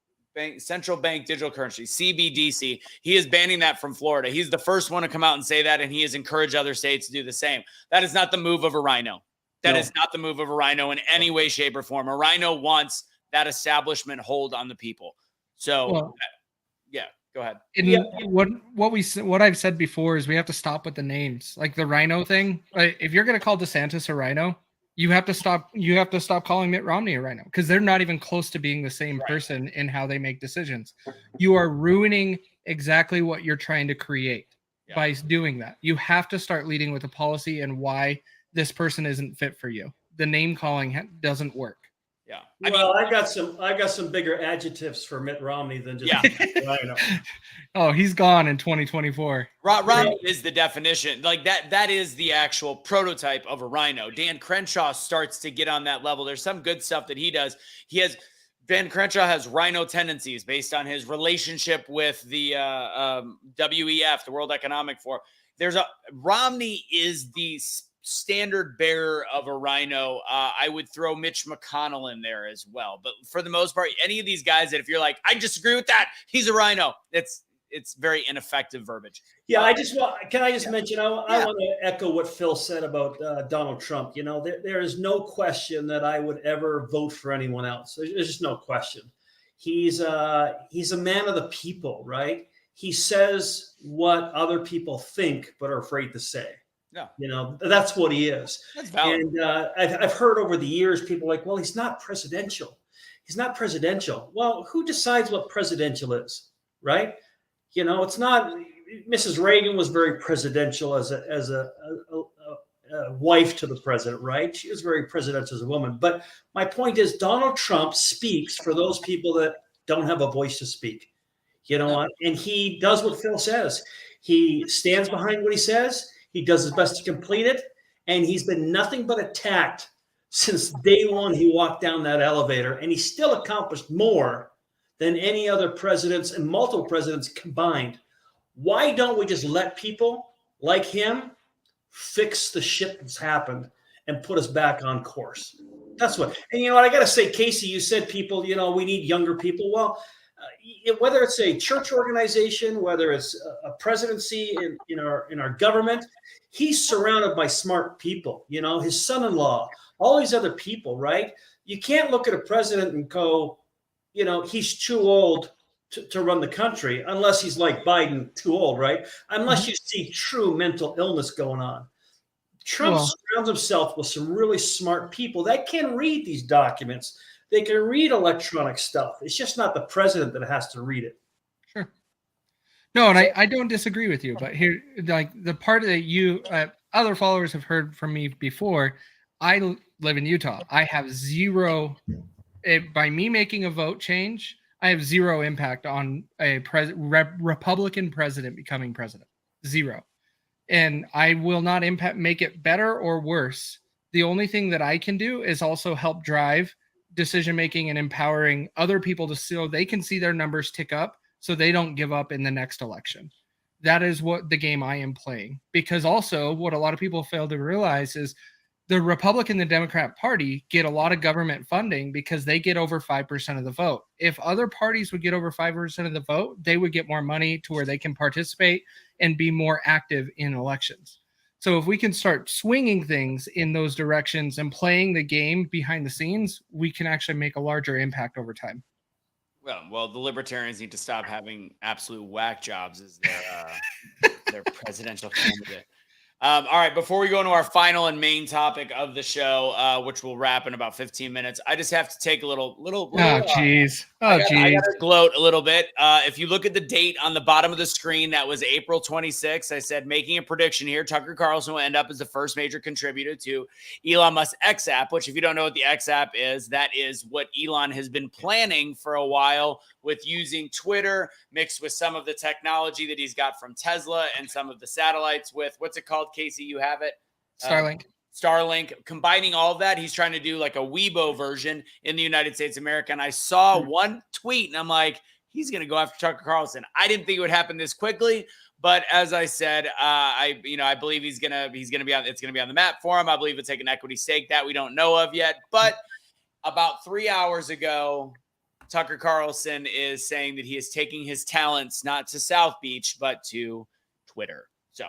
Central bank digital currency, CBDC. He is banning that from Florida. He's the first one to come out and say that, and he has encouraged other states to do the same. That is not the move of a rhino. That is not the move of a rhino in any way, shape, or form. A rhino wants that establishment hold on the people. So, yeah, go ahead. What I've said before is we have to stop with the names, like the rhino thing. If you're going to call DeSantis a rhino, you have to stop. You have to stop calling Mitt Romney a rhino, because they're not even close to being the same person in how they make decisions. You are ruining exactly what you're trying to create by doing that. You have to start leading with a policy and why this person isn't fit for you. The name calling doesn't work. Yeah. I got some bigger adjectives for Mitt Romney than just rhino. Oh, he's gone in 2024. Romney is the definition. Like that is the actual prototype of a rhino. Dan Crenshaw starts to get on that level. There's some good stuff that he does. Dan Crenshaw has rhino tendencies based on his relationship with the WEF, the World Economic Forum. Romney is the standard bearer of a rhino. I would throw Mitch McConnell in there as well. But for the most part, any of these guys that if you're like, I disagree with that, he's a rhino, it's very ineffective verbiage. Yeah, I mention, I want to echo what Phil said about Donald Trump. You know, there is no question that I would ever vote for anyone else. There's just no question. He's a man of the people, right? He says what other people think but are afraid to say. Yeah. You know, that's what he is. That's valid. And I've heard over the years people like, well, he's not presidential. He's not presidential. Well, who decides what presidential is, right? You know, it's not. Mrs. Reagan was very presidential as a wife to the president, right? She was very presidential as a woman. But my point is, Donald Trump speaks for those people that don't have a voice to speak. You know, and he does what Phil says. He stands behind what he says. He does his best to complete it. And he's been nothing but attacked since day one he walked down that elevator. And he still accomplished more than any other presidents and multiple presidents combined. Why don't we just let people like him fix the shit that's happened and put us back on course? That's what. And you know what? I got to say, Casey, you said people, you know, we need younger people. Well, whether it's a church organization, whether it's a presidency in our government, he's surrounded by smart people. You know, his son-in-law, all these other people, right? You can't look at a president and go, you know, he's too old to run the country, unless he's like Biden, too old, right? Unless you see true mental illness going on. Trump surrounds himself with some really smart people that can read these documents. They can read electronic stuff. It's just not the president that has to read it. Sure. No, and I don't disagree with you, but here, like the part that you, other followers have heard from me before, I live in Utah. I have zero, by me making a vote change, I have zero impact on a Republican president becoming president. Zero. And I will not make it better or worse. The only thing that I can do is also help drive decision-making and empowering other people so they can see their numbers tick up so they don't give up in the next election. That is what the game I am playing. Because also what a lot of people fail to realize is the Republican and the Democrat Party get a lot of government funding because they get over 5% of the vote. If other parties would get over 5% of the vote, they would get more money to where they can participate and be more active in elections. So if we can start swinging things in those directions and playing the game behind the scenes, we can actually make a larger impact over time. Well, the libertarians need to stop having absolute whack jobs as their presidential candidate. All right, before we go into our final and main topic of the show, which will wrap in about 15 minutes, I just have to take a little. Oh, jeez. I gotta gloat a little bit. If you look at the date on the bottom of the screen, that was April 26th. I said, making a prediction here, Tucker Carlson will end up as the first major contributor to Elon Musk's X app, which if you don't know what the X app is, that is what Elon has been planning for a while with using Twitter mixed with some of the technology that he's got from Tesla and some of the satellites with, what's it called, Casey? You have it? Starlink, combining all of that. He's trying to do like a Weibo version in the United States of America. And I saw one tweet and I'm like, he's going to go after Tucker Carlson. I didn't think it would happen this quickly, but as I said, I believe it's going to be on the map for him. I believe it's take an equity stake that we don't know of yet, but about 3 hours ago, Tucker Carlson is saying that he is taking his talents not to South Beach, but to Twitter. So,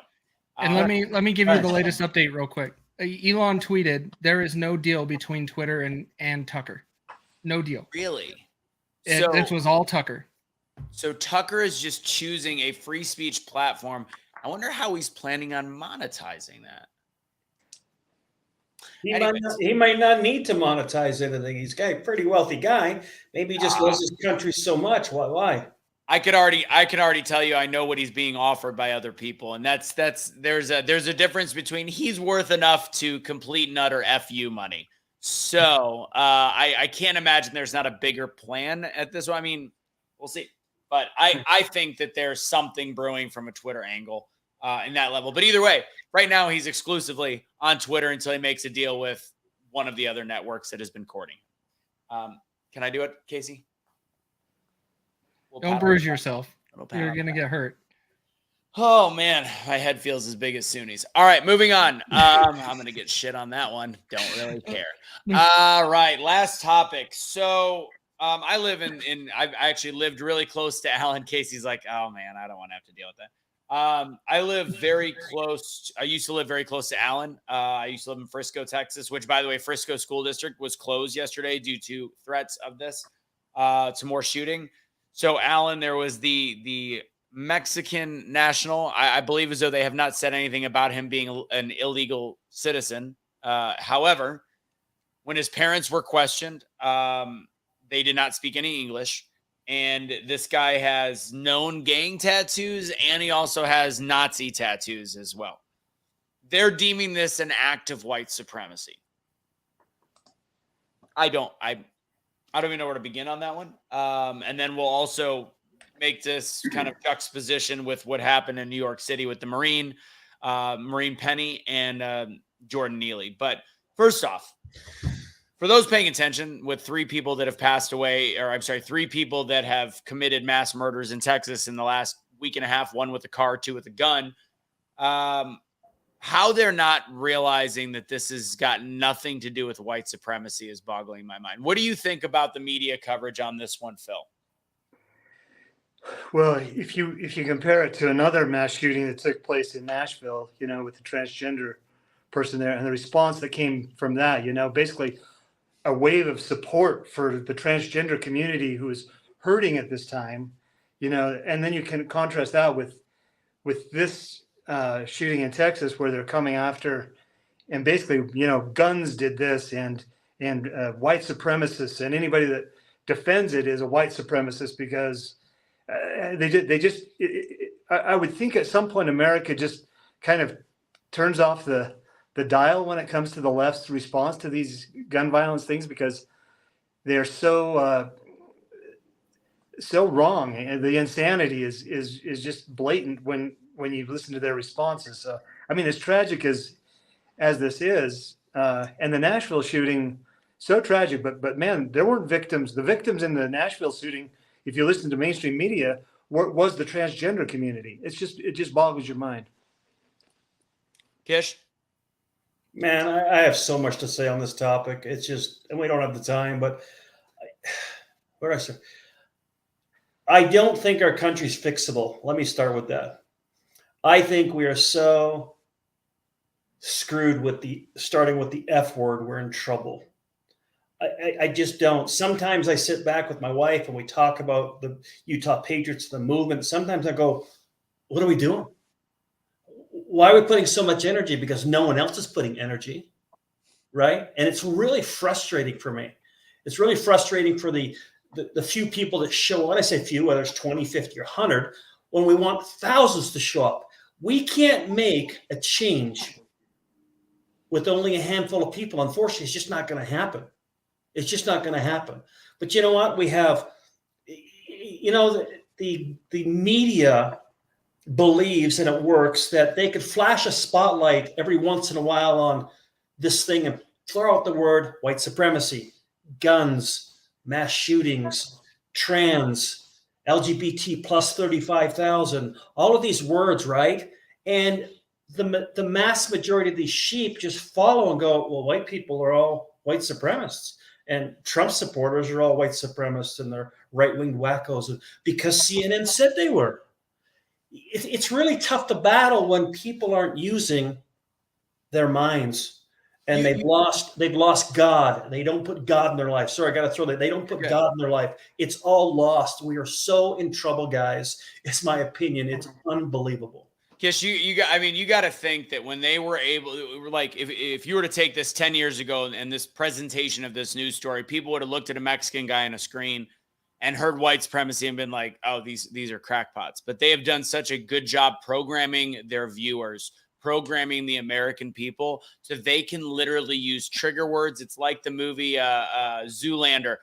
and let me give you the latest update real quick. Elon tweeted, "There is no deal between Twitter and Tucker. No deal." Really? This was all Tucker. So Tucker is just choosing a free speech platform. I wonder how he's planning on monetizing that. He might not need to monetize anything. He's a pretty wealthy guy. Maybe he just loves his country so much. Why? I could already tell you I know what he's being offered by other people, and there's a difference between he's worth enough to complete and utter FU money. So I can't imagine there's not a bigger plan at this one. I mean, we'll see. But I think that there's something brewing from a Twitter angle in that level. But either way, right now he's exclusively on Twitter until he makes a deal with one of the other networks that has been courting him. Can I do it, Casey? Don't bruise yourself. You're going to get hurt. Oh, man. My head feels as big as Sunni's. All right, moving on. I'm going to get shit on that one. Don't really care. All right, last topic. So I live I actually lived really close to Alan. Casey's like, oh, man, I don't want to have to deal with that. I live very close. I used to live very close to Allen. I used to live in Frisco, Texas, which, by the way, Frisco School District was closed yesterday due to threats of this. to more shooting. So, Alan, there was the Mexican national, I believe, as though they have not said anything about him being an illegal citizen. However, when his parents were questioned, they did not speak any English. And this guy has known gang tattoos, and he also has Nazi tattoos as well. They're deeming this an act of white supremacy. I don't even know where to begin on that one. And then we'll also make this kind of juxtaposition with what happened in New York City with the Marine Penny and Jordan Neely. But first off, for those paying attention, with 3 people that have passed away, or I'm sorry, 3 people that have committed mass murders in Texas in the last week and a half, 1 with a car, 2 with a gun, how they're not realizing that this has got nothing to do with white supremacy is boggling my mind. What do you think about the media coverage on this one, Phil? Well, if you compare it to another mass shooting that took place in Nashville, with the transgender person there, and the response that came from that, basically a wave of support for the transgender community who is hurting at this time, and then you can contrast that with this shooting in Texas, where they're coming after, and basically, guns did this, and white supremacists, and anybody that defends it is a white supremacist, because I would think at some point America just kind of turns off the dial when it comes to the left's response to these gun violence things, because they're so wrong, and the insanity is just blatant when you listen to their responses. So, I mean, as tragic as this is, and the Nashville shooting, so tragic, but man, there weren't victims. The victims in the Nashville shooting, if you listen to mainstream media, was the transgender community. It just boggles your mind. Kish? Man, I have so much to say on this topic. It's just, and we don't have the time, but what do I say? I don't think our country's fixable. Let me start with that. I think we are so screwed with starting with the F word, we're in trouble. I just don't. Sometimes I sit back with my wife and we talk about the Utah Patriots, the movement. Sometimes I go, what are we doing? Why are we putting so much energy? Because no one else is putting energy, right? And it's really frustrating for me. It's really frustrating for the few people that show up. I say few, whether it's 20, 50, or 100, when we want thousands to show up. We can't make a change with only a handful of people. Unfortunately, it's just not going to happen. It's just not going to happen. But you know what? We have, the media believes, and it works, that they could flash a spotlight every once in a while on this thing and throw out the word white supremacy, guns, mass shootings, trans, LGBT plus 35,000, all of these words, right? And the mass majority of these sheep just follow and go, well, white people are all white supremacists, and Trump supporters are all white supremacists, and they're right-wing wackos because CNN said they were. It's really tough to battle when people aren't using their minds, and they've lost God. They don't put God in their life. Sorry, I got to throw that. They don't put God in their life. It's all lost. We are so in trouble, guys. It's my opinion. It's unbelievable. Kish, you got to think that when they were able, like, if you were to take this 10 years ago and this presentation of this news story, people would have looked at a Mexican guy on a screen and heard white supremacy and been like, oh, these are crackpots. But they have done such a good job programming their viewers, programming the American people, so they can literally use trigger words. It's like the movie Zoolander,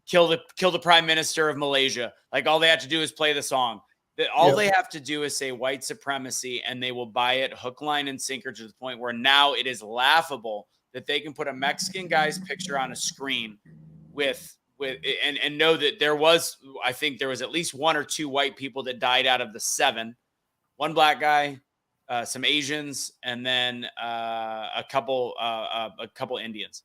kill the prime minister of Malaysia. Like, all they have to do is play the song. They have to do is say white supremacy, and they will buy it hook, line, and sinker, to the point where now it is laughable that they can put a Mexican guy's picture on a screen and know that I think there was at least 1 or 2 white people that died out of the 7, 1 black guy, some Asians, and then a couple Indians.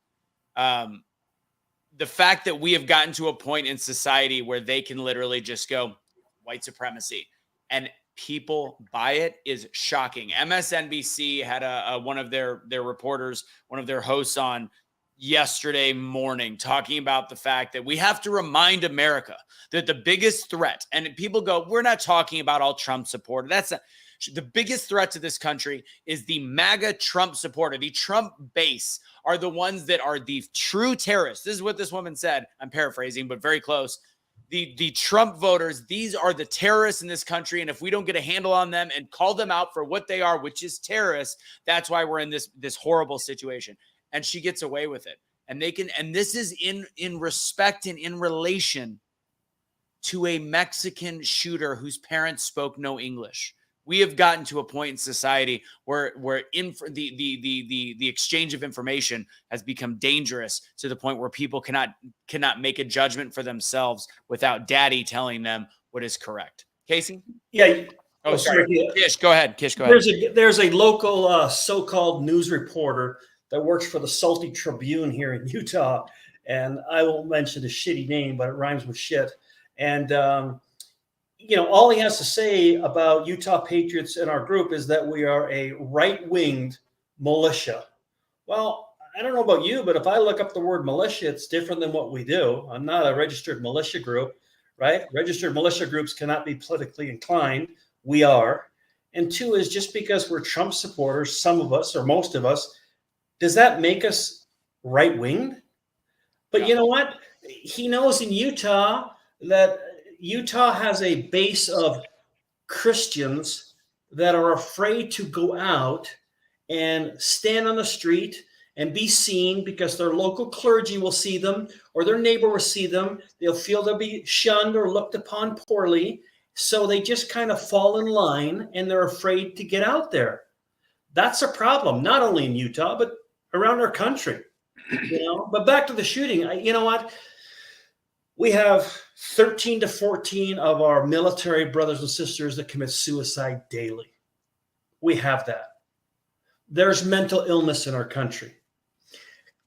The fact that we have gotten to a point in society where they can literally just go white supremacy and people buy it is shocking. MSNBC had one of their reporters, one of their hosts on yesterday morning talking about the fact that we have to remind America that the biggest threat, and people go, we're not talking about all Trump supporters. That's not, the biggest threat to this country is the MAGA Trump supporter. The Trump base are the ones that are the true terrorists. This is what this woman said. I'm paraphrasing, but very close. The Trump voters, these are the terrorists in this country. And if we don't get a handle on them and call them out for what they are, which is terrorists, that's why we're in this horrible situation. And she gets away with it. And they can, and this is in respect and in relation to a Mexican shooter whose parents spoke no English. We have gotten to a point in society where the exchange of information has become dangerous to the point where people cannot make a judgment for themselves without daddy telling them what is correct. Casey? Yeah. Oh, sorry. Kish, go ahead. Kish, go ahead. There's a local so-called news reporter that works for the Salty Tribune here in Utah, and I won't mention the shitty name, but it rhymes with shit. And all he has to say about Utah Patriots and our group is that we are a right-winged militia. Well, I don't know about you, but if I look up the word militia, it's different than what we do. I'm not a registered militia group, right? Registered militia groups cannot be politically inclined. We are. And two is just because we're Trump supporters, some of us or most of us, does that make us right-winged? But you know what? He knows in Utah that Utah has a base of Christians that are afraid to go out and stand on the street and be seen because their local clergy will see them or their neighbor will see them. They'll feel they'll be shunned or looked upon poorly. So they just kind of fall in line and they're afraid to get out there. That's a problem, not only in Utah, but around our country. But back to the shooting, you know what? We have 13 to 14 of our military brothers and sisters that commit suicide daily. We have that. There's mental illness in our country.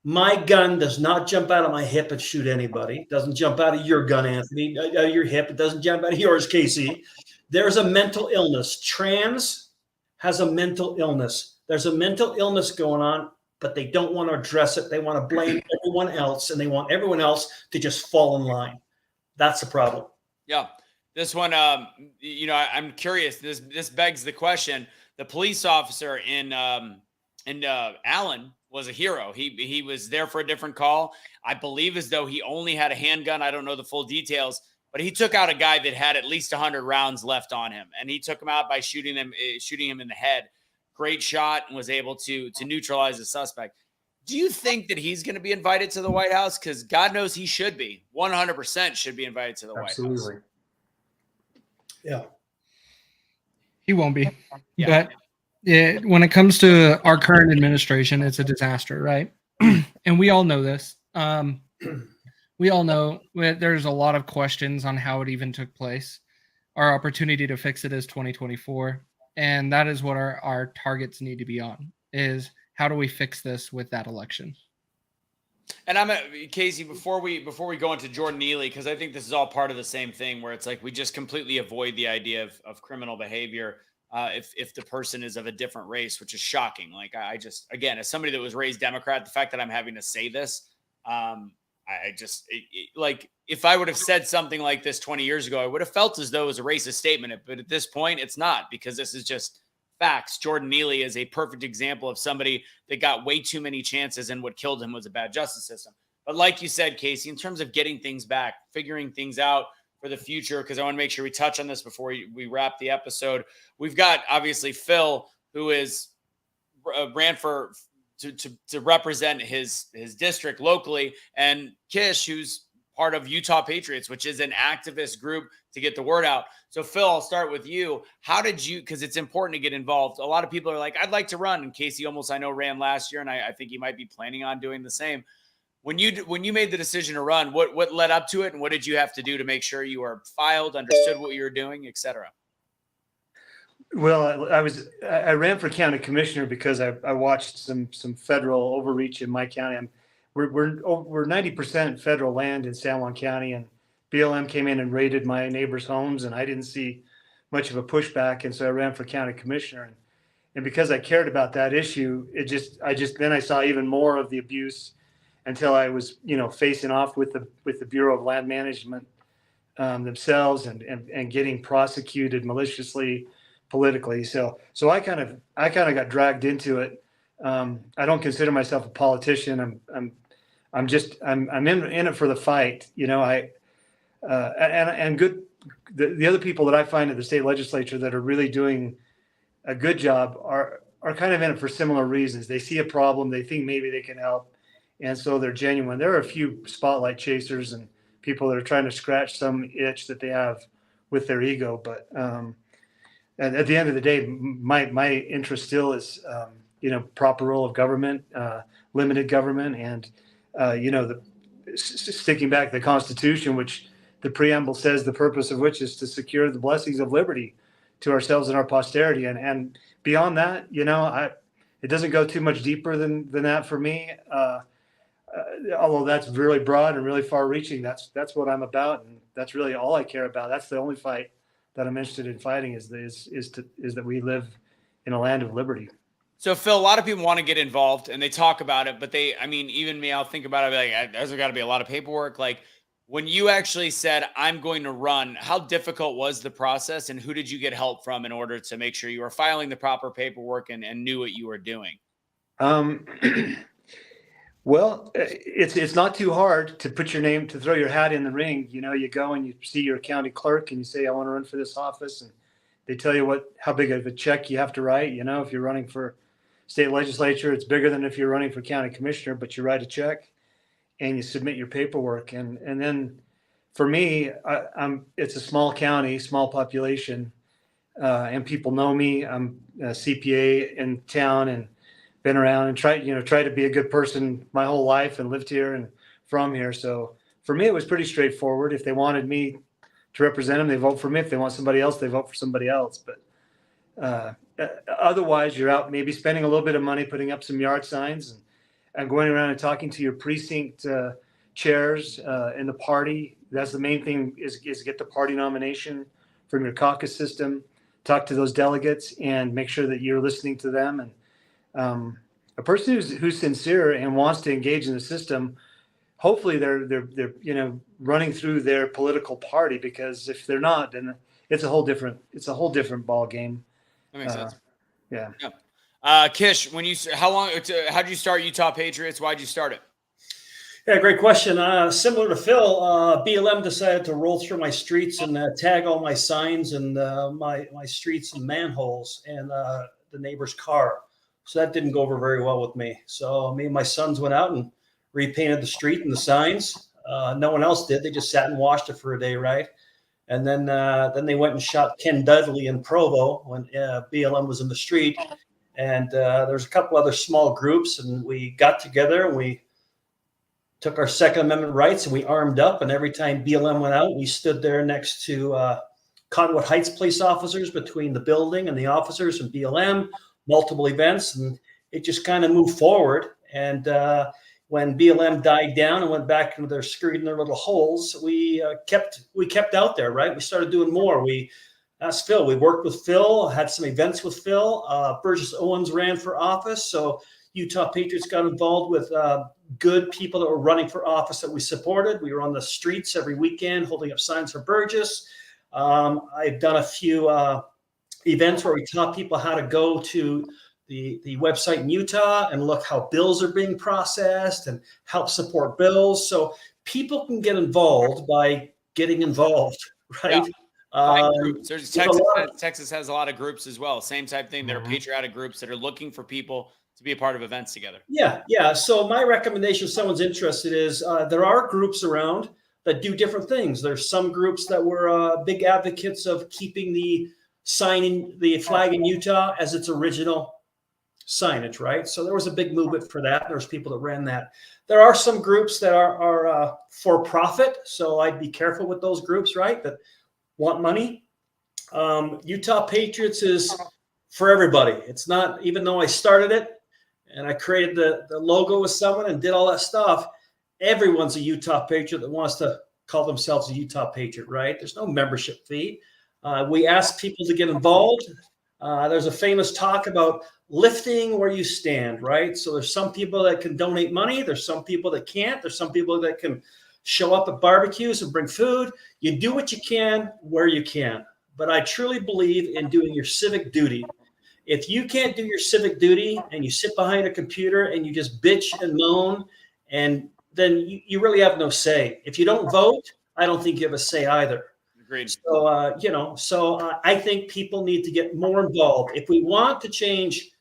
My gun does not jump out of my hip and shoot anybody. It doesn't jump out of your gun, Anthony, out of your hip. It doesn't jump out of yours, Casey. There's a mental illness. Trans has a mental illness. There's a mental illness going on, but they don't want to address it. They want to blame everyone else, and they want everyone else to just fall in line. That's a problem. Yeah. This one, I'm curious. This begs the question. The police officer in Allen was a hero. He was there for a different call. I believe as though he only had a handgun. I don't know the full details, but he took out a guy that had at least 100 rounds left on him, and he took him out by shooting him in the head. Great shot, and was able to neutralize the suspect. Do you think that he's going to be invited to the White House? Because God knows he should be. 100% should be invited to the White House. Absolutely. Yeah. He won't be. Yeah. But when it comes to our current administration, it's a disaster, right? And we all know this. We all know there's a lot of questions on how it even took place. Our opportunity to fix it is 2024. And that is what our targets need to be on, is how do we fix this with that election? And Casey, before we go into Jordan Neely, because I think this is all part of the same thing where it's like we just completely avoid the idea of criminal behavior if the person is of a different race, which is shocking. Like I just, again, as somebody that was raised Democrat, the fact that I'm having to say this, like if I would have said something like this 20 years ago, I would have felt as though it was a racist statement. But at this point, it's not, because this is just facts. Jordan Neely is a perfect example of somebody that got way too many chances, and what killed him was a bad justice system. But like you said, Casey, in terms of getting things back, figuring things out for the future, because I want to make sure we touch on this before we wrap the episode. We've got obviously Phil, who is ran for to represent his district locally, and Kish, who's part of Utah Patriots, which is an activist group to get the word out. So Phil, I'll start with you. How did you, because it's important to get involved. A lot of people are like, I'd like to run. And Casey almost, I know, ran last year, and I think he might be planning on doing the same. When you made the decision to run, what led up to it, and what did you have to do to make sure you were filed, understood what you were doing, et cetera? Well, I ran for county commissioner because I watched some federal overreach in my county. We're 90% federal land in San Juan County, and BLM came in and raided my neighbors' homes, and I didn't see much of a pushback, and so I ran for county commissioner. And because I cared about that issue, then I saw even more of the abuse until I was, facing off with the Bureau of Land Management themselves and getting prosecuted maliciously, politically. So I kind of got dragged into it. I don't consider myself a politician. I'm in it for the fight. And good. The other people that I find at the state legislature that are really doing a good job are kind of in it for similar reasons. They see a problem, they think maybe they can help, and so they're genuine. There are a few spotlight chasers and people that are trying to scratch some itch that they have with their ego. But at the end of the day, my interest still is proper role of government, limited government, and sticking back to the Constitution, which the preamble says the purpose of which is to secure the blessings of liberty to ourselves and our posterity. And beyond that, it doesn't go too much deeper than that for me. Although that's really broad and really far reaching, that's what I'm about. And that's really all I care about. That's the only fight that I'm interested in fighting is that we live in a land of liberty. So Phil, a lot of people want to get involved and they talk about it, but even me, I'll think about it. Like, there's got to be a lot of paperwork. Like, when you actually said, I'm going to run, how difficult was the process and who did you get help from in order to make sure you were filing the proper paperwork and knew what you were doing? Well, it's not too hard to put your name, to throw your hat in the ring. You go and you see your county clerk and you say, I want to run for this office. And they tell you how big of a check you have to write. If you're running for state legislature, it's bigger than if you're running for county commissioner, but you write a check and you submit your paperwork. And then for me, it's a small county, small population, and people know me. I'm a CPA in town and been around and try to be a good person my whole life and lived here and from here. So for me, it was pretty straightforward. If they wanted me to represent them, they vote for me. If they want somebody else, they vote for somebody else. But otherwise, you're out maybe spending a little bit of money, putting up some yard signs and going around and talking to your precinct chairs in the party. That's the main thing is get the party nomination from your caucus system, talk to those delegates and make sure that you're listening to them. And a person who's sincere and wants to engage in the system, hopefully they're running through their political party, because if they're not, then it's a whole different ball game. That makes sense. Yeah. Kish, how'd you start Utah Patriots? Why'd you start it? Yeah, great question. Similar to Phil, BLM decided to roll through my streets and tag all my signs and my streets and manholes and the neighbor's car. So that didn't go over very well with me. So me and my sons went out and repainted the street and the signs. No one else did. They just sat and watched it for a day, right? And then they went and shot Ken Dudley in Provo when BLM was in the street. And there's a couple other small groups, and we got together and we took our Second Amendment rights and we armed up. And every time BLM went out, we stood there next to Cottonwood Heights police officers, between the building and the officers and BLM, multiple events. And it just kind of moved forward. And when BLM died down and went back into their screwed in their little holes, we kept out there, right? We started doing more. We asked Phil. We worked with Phil, had some events with Phil. Burgess Owens ran for office. So Utah Patriots got involved with good people that were running for office that we supported. We were on the streets every weekend holding up signs for Burgess. I've done a few events where we taught people how to go to the website in Utah and look how bills are being processed and help support bills. So people can get involved by getting involved, right? Yeah. Texas has a lot of groups as well. Same type thing. There are patriotic groups that are looking for people to be a part of events together. Yeah. So my recommendation, if someone's interested, is there are groups around that do different things. There's some groups that were big advocates of keeping the flag in Utah as its original signage, right? So there was a big movement for that. There's people that ran that. There are some groups that are for profit. So I'd be careful with those groups, right? That want money. Utah Patriots is for everybody. It's not, even though I started it and I created the logo with someone and did all that stuff, everyone's a Utah Patriot that wants to call themselves a Utah Patriot, right? There's no membership fee. We ask people to get involved. There's a famous talk about lifting where you stand, right? So there's some people that can donate money. There's some people that can't. There's some people that can show up at barbecues and bring food. You do what you can where you can. But I truly believe in doing your civic duty. If you can't do your civic duty and you sit behind a computer and you just bitch and moan, and then you really have no say. If you don't vote, I don't think you have a say either. Agreed. So, I think people need to get more involved. If we want to change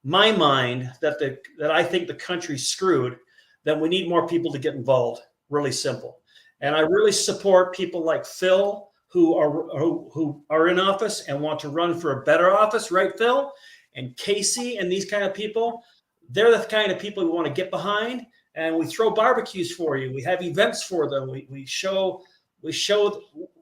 my mind that I think the country's screwed, then we need more people to get involved. Really simple. And I really support people like Phil who are in office and want to run for a better office, right, Phil? And Casey and these kind of people, they're the kind of people we want to get behind. And we throw barbecues for you. We have events for them. We show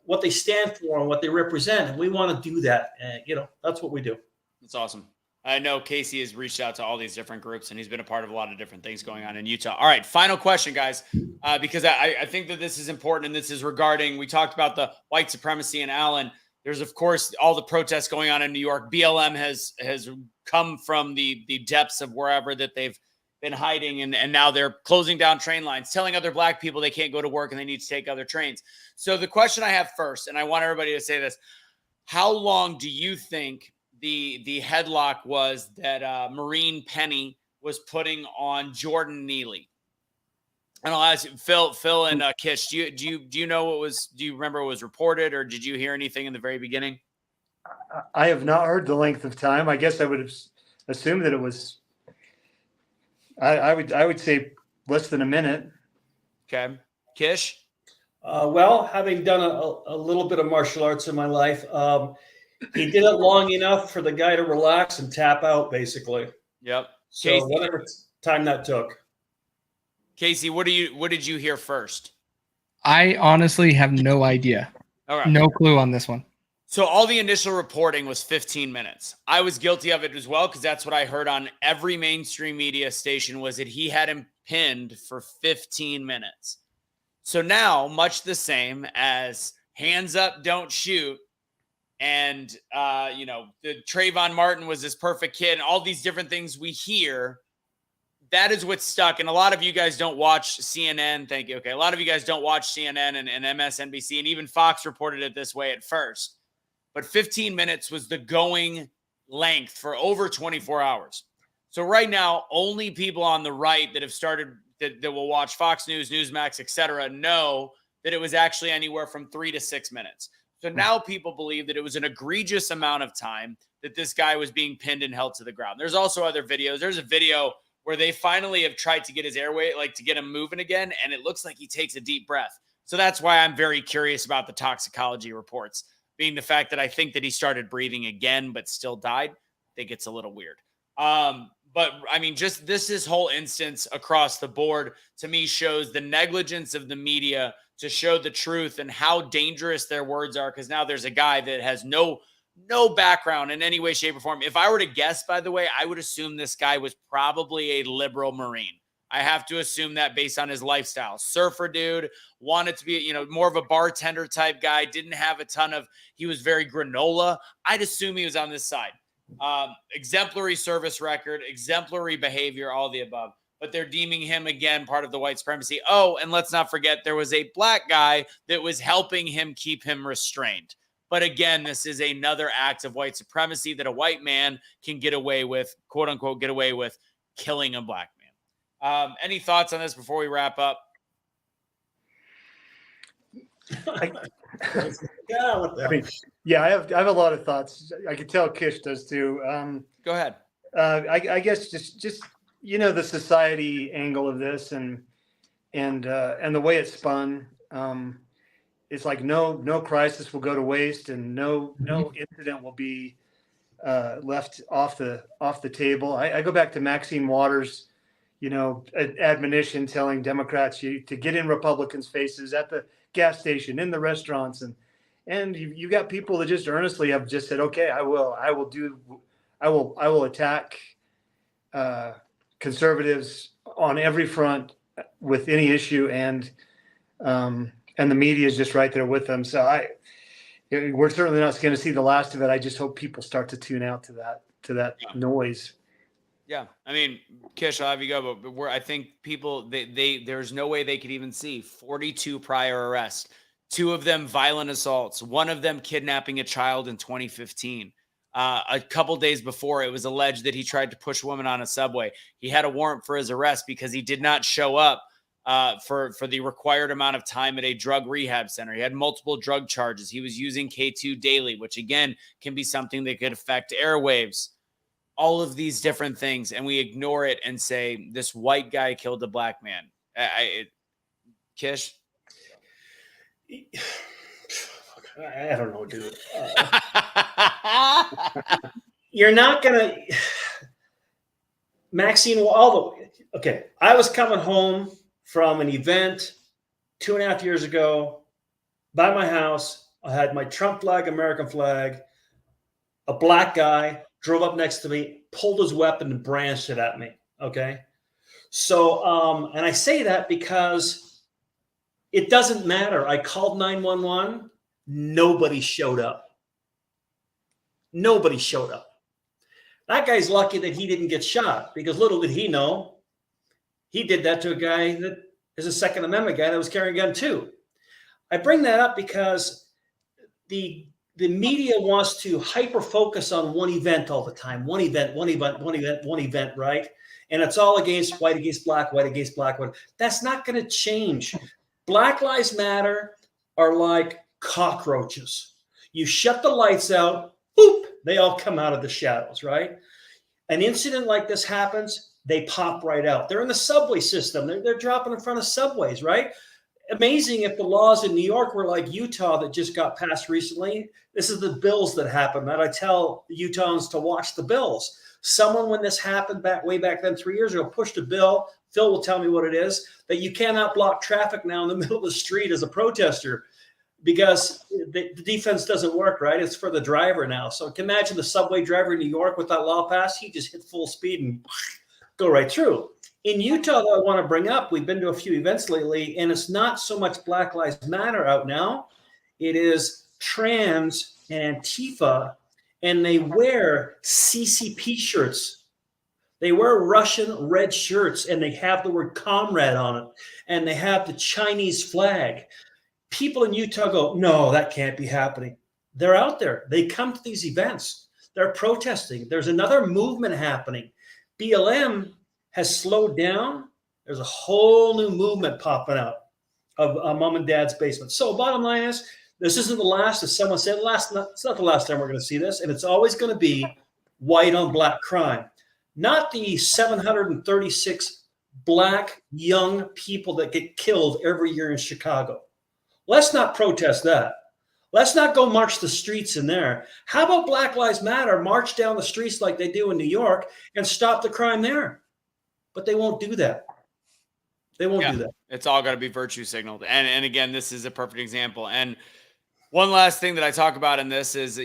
what they stand for and what they represent. And we want to do that. And, that's what we do. That's awesome. I know Casey has reached out to all these different groups, and he's been a part of a lot of different things going on in Utah. All right, final question, guys, because I think that this is important, and this is regarding, we talked about the white supremacy in Allen. There's, of course, all the protests going on in New York. BLM has come from the depths of wherever that they've been hiding, and now they're closing down train lines, telling other Black people they can't go to work and they need to take other trains. So the question I have first, and I want everybody to say this, how long do you think the headlock was that Maureen Penny was putting on Jordan Neely? And I'll ask you, Phil and Kish, do you know do you remember what was reported, or did you hear anything in the very beginning? I have not heard the length of time. I guess I would have assumed that it was, I would say less than a minute. Okay. Kish? Well, having done a little bit of martial arts in my life, he did it long enough for the guy to relax and tap out, basically. Yep. So Casey, whatever time that took. Casey, what did you hear first? I honestly have no idea. All right. No clue on this one. So all the initial reporting was 15 minutes. I was guilty of it as well, because that's what I heard on every mainstream media station, was that he had him pinned for 15 minutes. So now, much the same as hands up, don't shoot, and the Trayvon Martin was this perfect kid, and all these different things we hear, that is what's stuck. And a lot of you guys don't watch CNN. Thank you. Okay. A lot of you guys don't watch CNN and MSNBC, and even Fox reported it this way at first. But 15 minutes was the going length for over 24 hours. So right now, only people on the right that have started that will watch Fox News, Newsmax, etc., know that it was actually anywhere from 3 to 6 minutes. So now people believe that it was an egregious amount of time that this guy was being pinned and held to the ground. There's also other videos. There's a video where they finally have tried to get his airway, like to get him moving again, and it looks like he takes a deep breath. So that's why I'm very curious about the toxicology reports, being the fact that I think that he started breathing again but still died. I think it's a little weird. But I mean, just this whole instance across the board to me shows the negligence of the media to show the truth and how dangerous their words are. Because now there's a guy that has no background in any way, shape, or form. If I were to guess, by the way, I would assume this guy was probably a liberal Marine. I have to assume that based on his lifestyle. Surfer dude, wanted to be, more of a bartender type guy, didn't have a ton of, he was very granola. I'd assume he was on this side. Exemplary service record, exemplary behavior, all the above. But they're deeming him, again, part of the white supremacy. Oh, and let's not forget, there was a Black guy that was helping him keep him restrained. But again, this is another act of white supremacy that a white man can get away with, quote unquote, get away with killing a Black man. Any thoughts on this before we wrap up? I have a lot of thoughts. I could tell Kish does too. Go ahead. I guess just the society angle of this and the way it's spun. It's like no crisis will go to waste, and no incident will be left off the table. I go back to Maxine Waters, admonition telling Democrats to get in Republicans' faces at the gas station, in the restaurants, and you got people that just earnestly have just said, okay, I will attack conservatives on every front with any issue, and the media is just right there with them. So we're certainly not going to see the last of it. I just hope people start to tune out to that noise. Yeah, I mean, Kish, I'll have you go, but I think people there's no way they could even see 42 prior arrests, 2 of them violent assaults, 1 of them kidnapping a child in 2015. A couple days before, it was alleged that he tried to push a woman on a subway. He had a warrant for his arrest because he did not show up for the required amount of time at a drug rehab center. He had multiple drug charges. He was using K2 daily, which again can be something that could affect airwaves. All of these different things, and we ignore it and say this white guy killed a black man. Kish, I don't know, dude. You're not gonna, Maxine. Okay, I was coming home from an event 2.5 years ago by my house. I had my Trump flag, American flag. A black guy drove up next to me, pulled his weapon and brandished it at me. Okay. So, and I say that because it doesn't matter. I called 911. Nobody showed up. Nobody showed up. That guy's lucky that he didn't get shot, because little did he know, he did that to a guy that is a Second Amendment guy that was carrying a gun too. I bring that up because the media wants to hyper focus on one event all the time. One event, right? And it's all against white against black, white against black. That's not going to change. Black Lives Matter are like cockroaches. You shut the lights out, boop, they all come out of the shadows, right? An incident like this happens, they pop right out. They're in the subway system. They're dropping in front of subways, right? Amazing if the laws in New York were like Utah that just got passed recently. This is the bills that happen that I tell Utahns to watch the bills. Someone, when this happened way back then, 3 years ago, pushed a bill. Phil will tell me what it is, that you cannot block traffic now in the middle of the street as a protester, because the defense doesn't work, right? It's for the driver now. So imagine the subway driver in New York with that law passed. He just hit full speed and go right through. In Utah, though, I want to bring up, we've been to a few events lately, and it's not so much Black Lives Matter out now. It is trans and Antifa, and they wear CCP shirts. They wear Russian red shirts, and they have the word comrade on it, and they have the Chinese flag. People in Utah go, no, that can't be happening. They're out there. They come to these events. They're protesting. There's another movement happening. BLM has slowed down. There's a whole new movement popping out of mom and dad's basement. So bottom line is, this isn't the last, as someone said, it's not the last time we're going to see this. And it's always going to be white on black crime, not the 736 black young people that get killed every year in Chicago. Let's not protest that. Let's not go march the streets in there. How about Black Lives Matter march down the streets like they do in New York and stop the crime there? But they won't do that. They won't do that. It's all got to be virtue signaled. And again, this is a perfect example. And one last thing that I talk about in this is,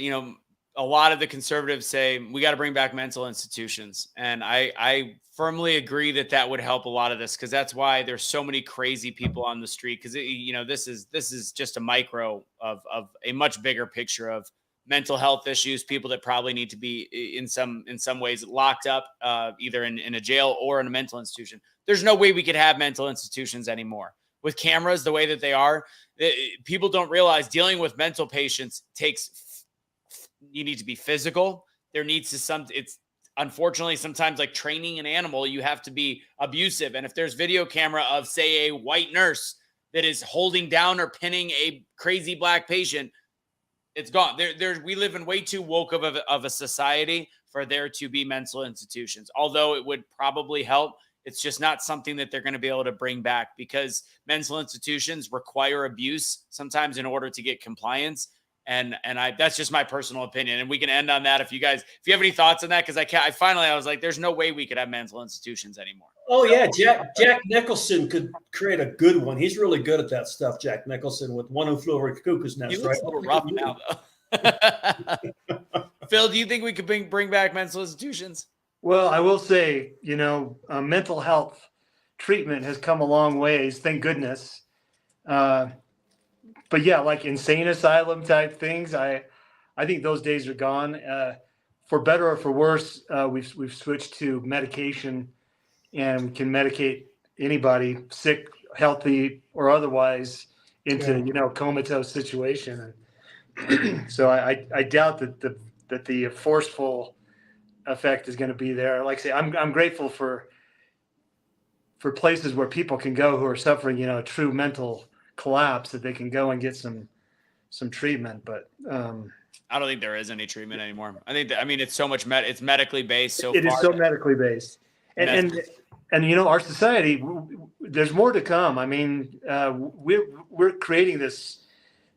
a lot of the conservatives say we got to bring back mental institutions. And I firmly agree that would help a lot of this, because that's why there's so many crazy people on the street. Because, this is just a micro of a much bigger picture of mental health issues, people that probably need to be in some ways locked up, either in a jail or in a mental institution. There's no way we could have mental institutions anymore. With cameras the way that they are, people don't realize dealing with mental patients you need to be physical. There needs to it's unfortunately sometimes like training an animal, you have to be abusive. And if there's video camera of, say, a white nurse that is holding down or pinning a crazy black patient, it's gone. We live in way too woke of a society for there to be mental institutions. Although it would probably help, it's just not something that they're going to be able to bring back, because mental institutions require abuse sometimes in order to get compliance. And that's just my personal opinion. And we can end on that if you have any thoughts on that, because I was like, there's no way we could have mental institutions anymore. Oh yeah, Jack Nicholson could create a good one. He's really good at that stuff, Jack Nicholson, with One Who Flew Over the Cuckoo's Nest. He looks a little rough now, though. Phil, do you think we could bring back mental institutions? Well, I will say, mental health treatment has come a long ways, thank goodness. But yeah, like insane asylum type things, I think those days are gone. for better or for worse, we've switched to medication, and we can medicate anybody, sick, healthy, or otherwise, into comatose situation. And so I doubt that the forceful effect is going to be there. Like I say, I'm grateful for places where people can go who are suffering, a true mental collapse, that they can go and get some treatment. But I don't think there is any treatment anymore. I think it's so much it's medically based so it far. is so medically based. And our society, there's more to come. I mean, we're creating this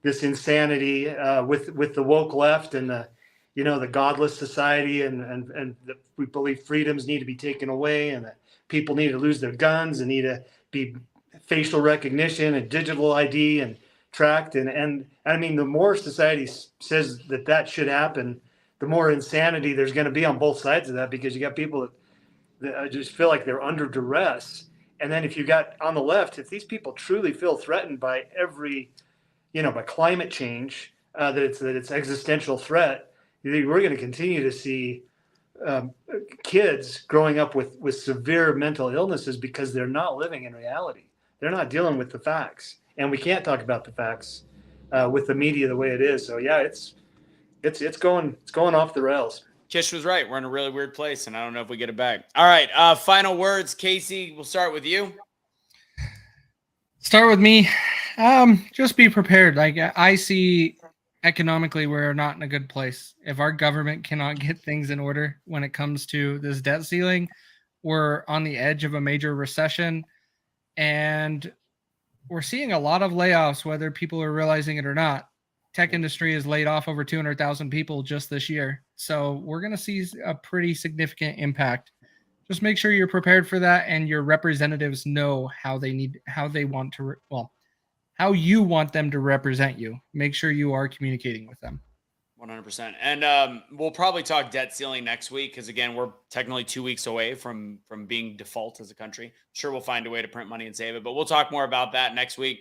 insanity with the woke left and the godless society, and we believe freedoms need to be taken away, and that people need to lose their guns and need to be facial recognition and digital ID and tracked. And I mean, the more society says that should happen, the more insanity there's going to be on both sides of that, because you got people that just feel like they're under duress. And then if you got on the left, if these people truly feel threatened by by climate change, that it's existential threat, we're going to continue to see kids growing up with severe mental illnesses because they're not living in reality. They're not dealing with the facts, and we can't talk about the facts with the media the way it is. So yeah, it's going off the rails. Kish was right. We're in a really weird place, and I don't know if we get it back. All right. Final words, Casey. We'll start with you. Start with me. Just be prepared. Like, I see economically, we're not in a good place. If our government cannot get things in order when it comes to this debt ceiling, we're on the edge of a major recession, and we're seeing a lot of layoffs, whether people are realizing it or not. Tech industry has laid off over 200,000 people just this year. So we're going to see a pretty significant impact. Just make sure you're prepared for that, and your representatives know how you want them to represent you. Make sure you are communicating with them. 100%. And we'll probably talk debt ceiling next week, because again, we're technically 2 weeks away from being default as a country. I'm sure we'll find a way to print money and save it, but we'll talk more about that next week.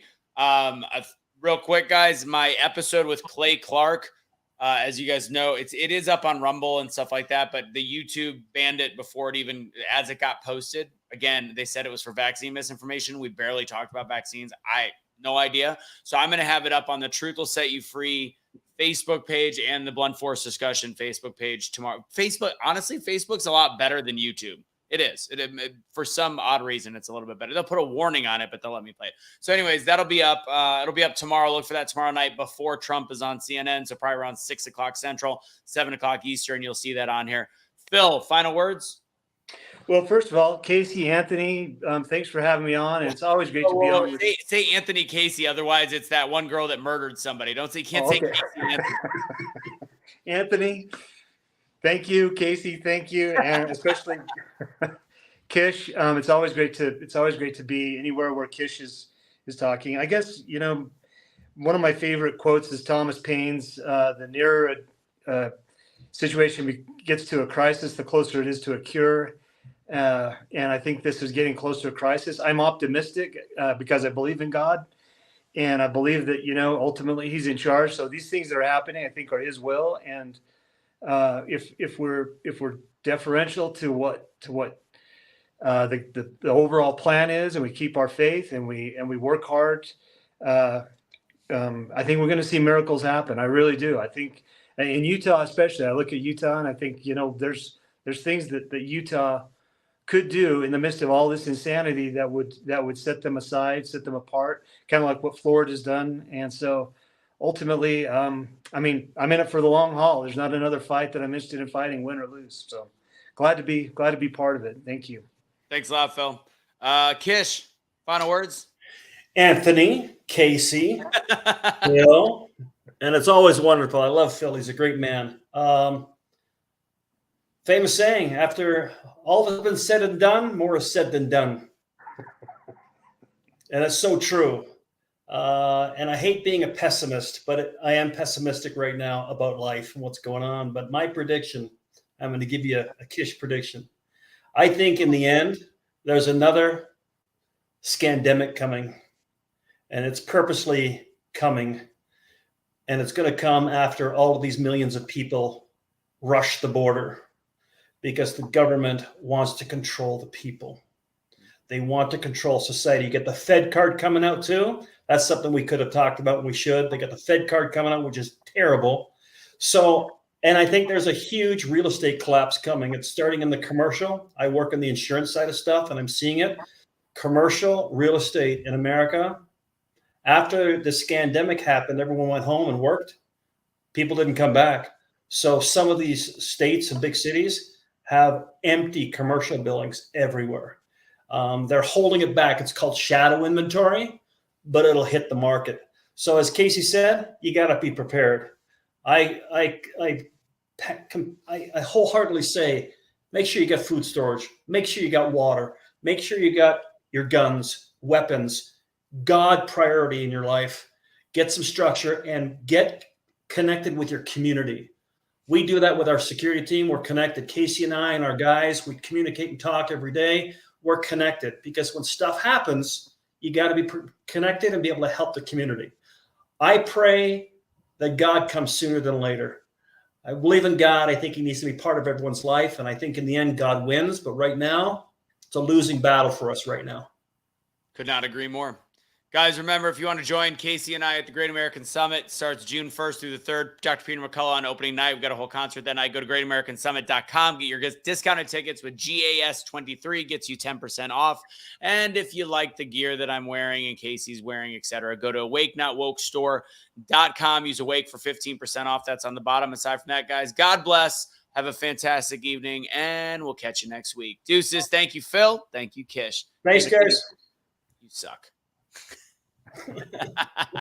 Real quick, guys, my episode with Clay Clark, as you guys know, it is up on Rumble and stuff like that, but the YouTube banned it before as it got posted. Again, they said it was for vaccine misinformation. We barely talked about vaccines. No idea. So I'm going to have it up on the Truth Will Set You Free Facebook page and the Blunt Force Discussion Facebook page tomorrow. Honestly, Facebook's a lot better than YouTube. It is. For some odd reason, it's a little bit better. They'll put a warning on it, but they'll let me play it. So anyways, that'll be up. It'll be up tomorrow. Look for that tomorrow night before Trump is on CNN. So probably around 6 o'clock Central, 7 o'clock Eastern. You'll see that on here. Phil, final words? Well, first of all, Casey, Anthony, thanks for having me on. And it's always great to be on. Say Anthony Casey. Otherwise, it's that one girl that murdered somebody. Say Casey Anthony. Anthony, thank you. Casey, thank you. And especially Kish. It's always great to be anywhere where Kish is talking. I guess, one of my favorite quotes is Thomas Paine's, the nearer a situation gets to a crisis, the closer it is to a cure. And I think this is getting close to a crisis. I'm optimistic because I believe in God, and I believe that, ultimately He's in charge. So these things that are happening, I think, are His will. And if we're deferential to what the overall plan is, and we keep our faith, and we work hard, I think we're going to see miracles happen. I really do. I think in Utah, especially, I look at Utah and I think, there's things that Utah could do in the midst of all this insanity that would set them aside, set them apart, kind of like what Florida's done. And so ultimately, I'm in it for the long haul. There's not another fight that I'm interested in fighting, win or lose. So glad to be part of it. Thank you. Thanks a lot, Phil. Kish, final words? Anthony, Casey, Phil, and it's always wonderful. I love Phil. He's a great man. Famous saying, after all that's been said and done, more is said than done. And that's so true. And I hate being a pessimist, but I am pessimistic right now about life and what's going on. But my prediction, I'm going to give you a Kish prediction. I think in the end, there's another scandemic coming, and it's purposely coming, and it's going to come after all of these millions of people rush the border because the government wants to control the people. They want to control society. You get the Fed card coming out too. That's something we could have talked about, and we should. They got the Fed card coming out, which is terrible. So, and I think there's a huge real estate collapse coming. It's starting in the commercial. I work on the insurance side of stuff, and I'm seeing it. Commercial real estate in America. After the scandemic happened, everyone went home and worked. People didn't come back. So some of these states and big cities have empty commercial buildings everywhere. They're holding it back. It's called shadow inventory, but it'll hit the market. So as Casey said, you got to be prepared. I wholeheartedly say, make sure you got food storage, make sure you got water, make sure you got your guns, weapons, God priority in your life. Get some structure and get connected with your community. We do that with our security team. We're connected. Casey and I and our guys, we communicate and talk every day. We're connected because when stuff happens, you got to be connected and be able to help the community. I pray that God comes sooner than later. I believe in God. I think he needs to be part of everyone's life. And I think in the end, God wins. But right now, it's a losing battle for us right now. Could not agree more. Guys, remember, if you want to join Casey and I at the Great American Summit, it starts June 1st through the 3rd. Dr. Peter McCullough on opening night. We've got a whole concert that night. Go to greatamericansummit.com. Get your discounted tickets with GAS23. Gets you 10% off. And if you like the gear that I'm wearing and Casey's wearing, etc., go to awakenotwokestore.com. Use Awake for 15% off. That's on the bottom. Aside from that, guys, God bless. Have a fantastic evening, and we'll catch you next week. Deuces. Thank you, Phil. Thank you, Kish. Thanks, guys. You suck.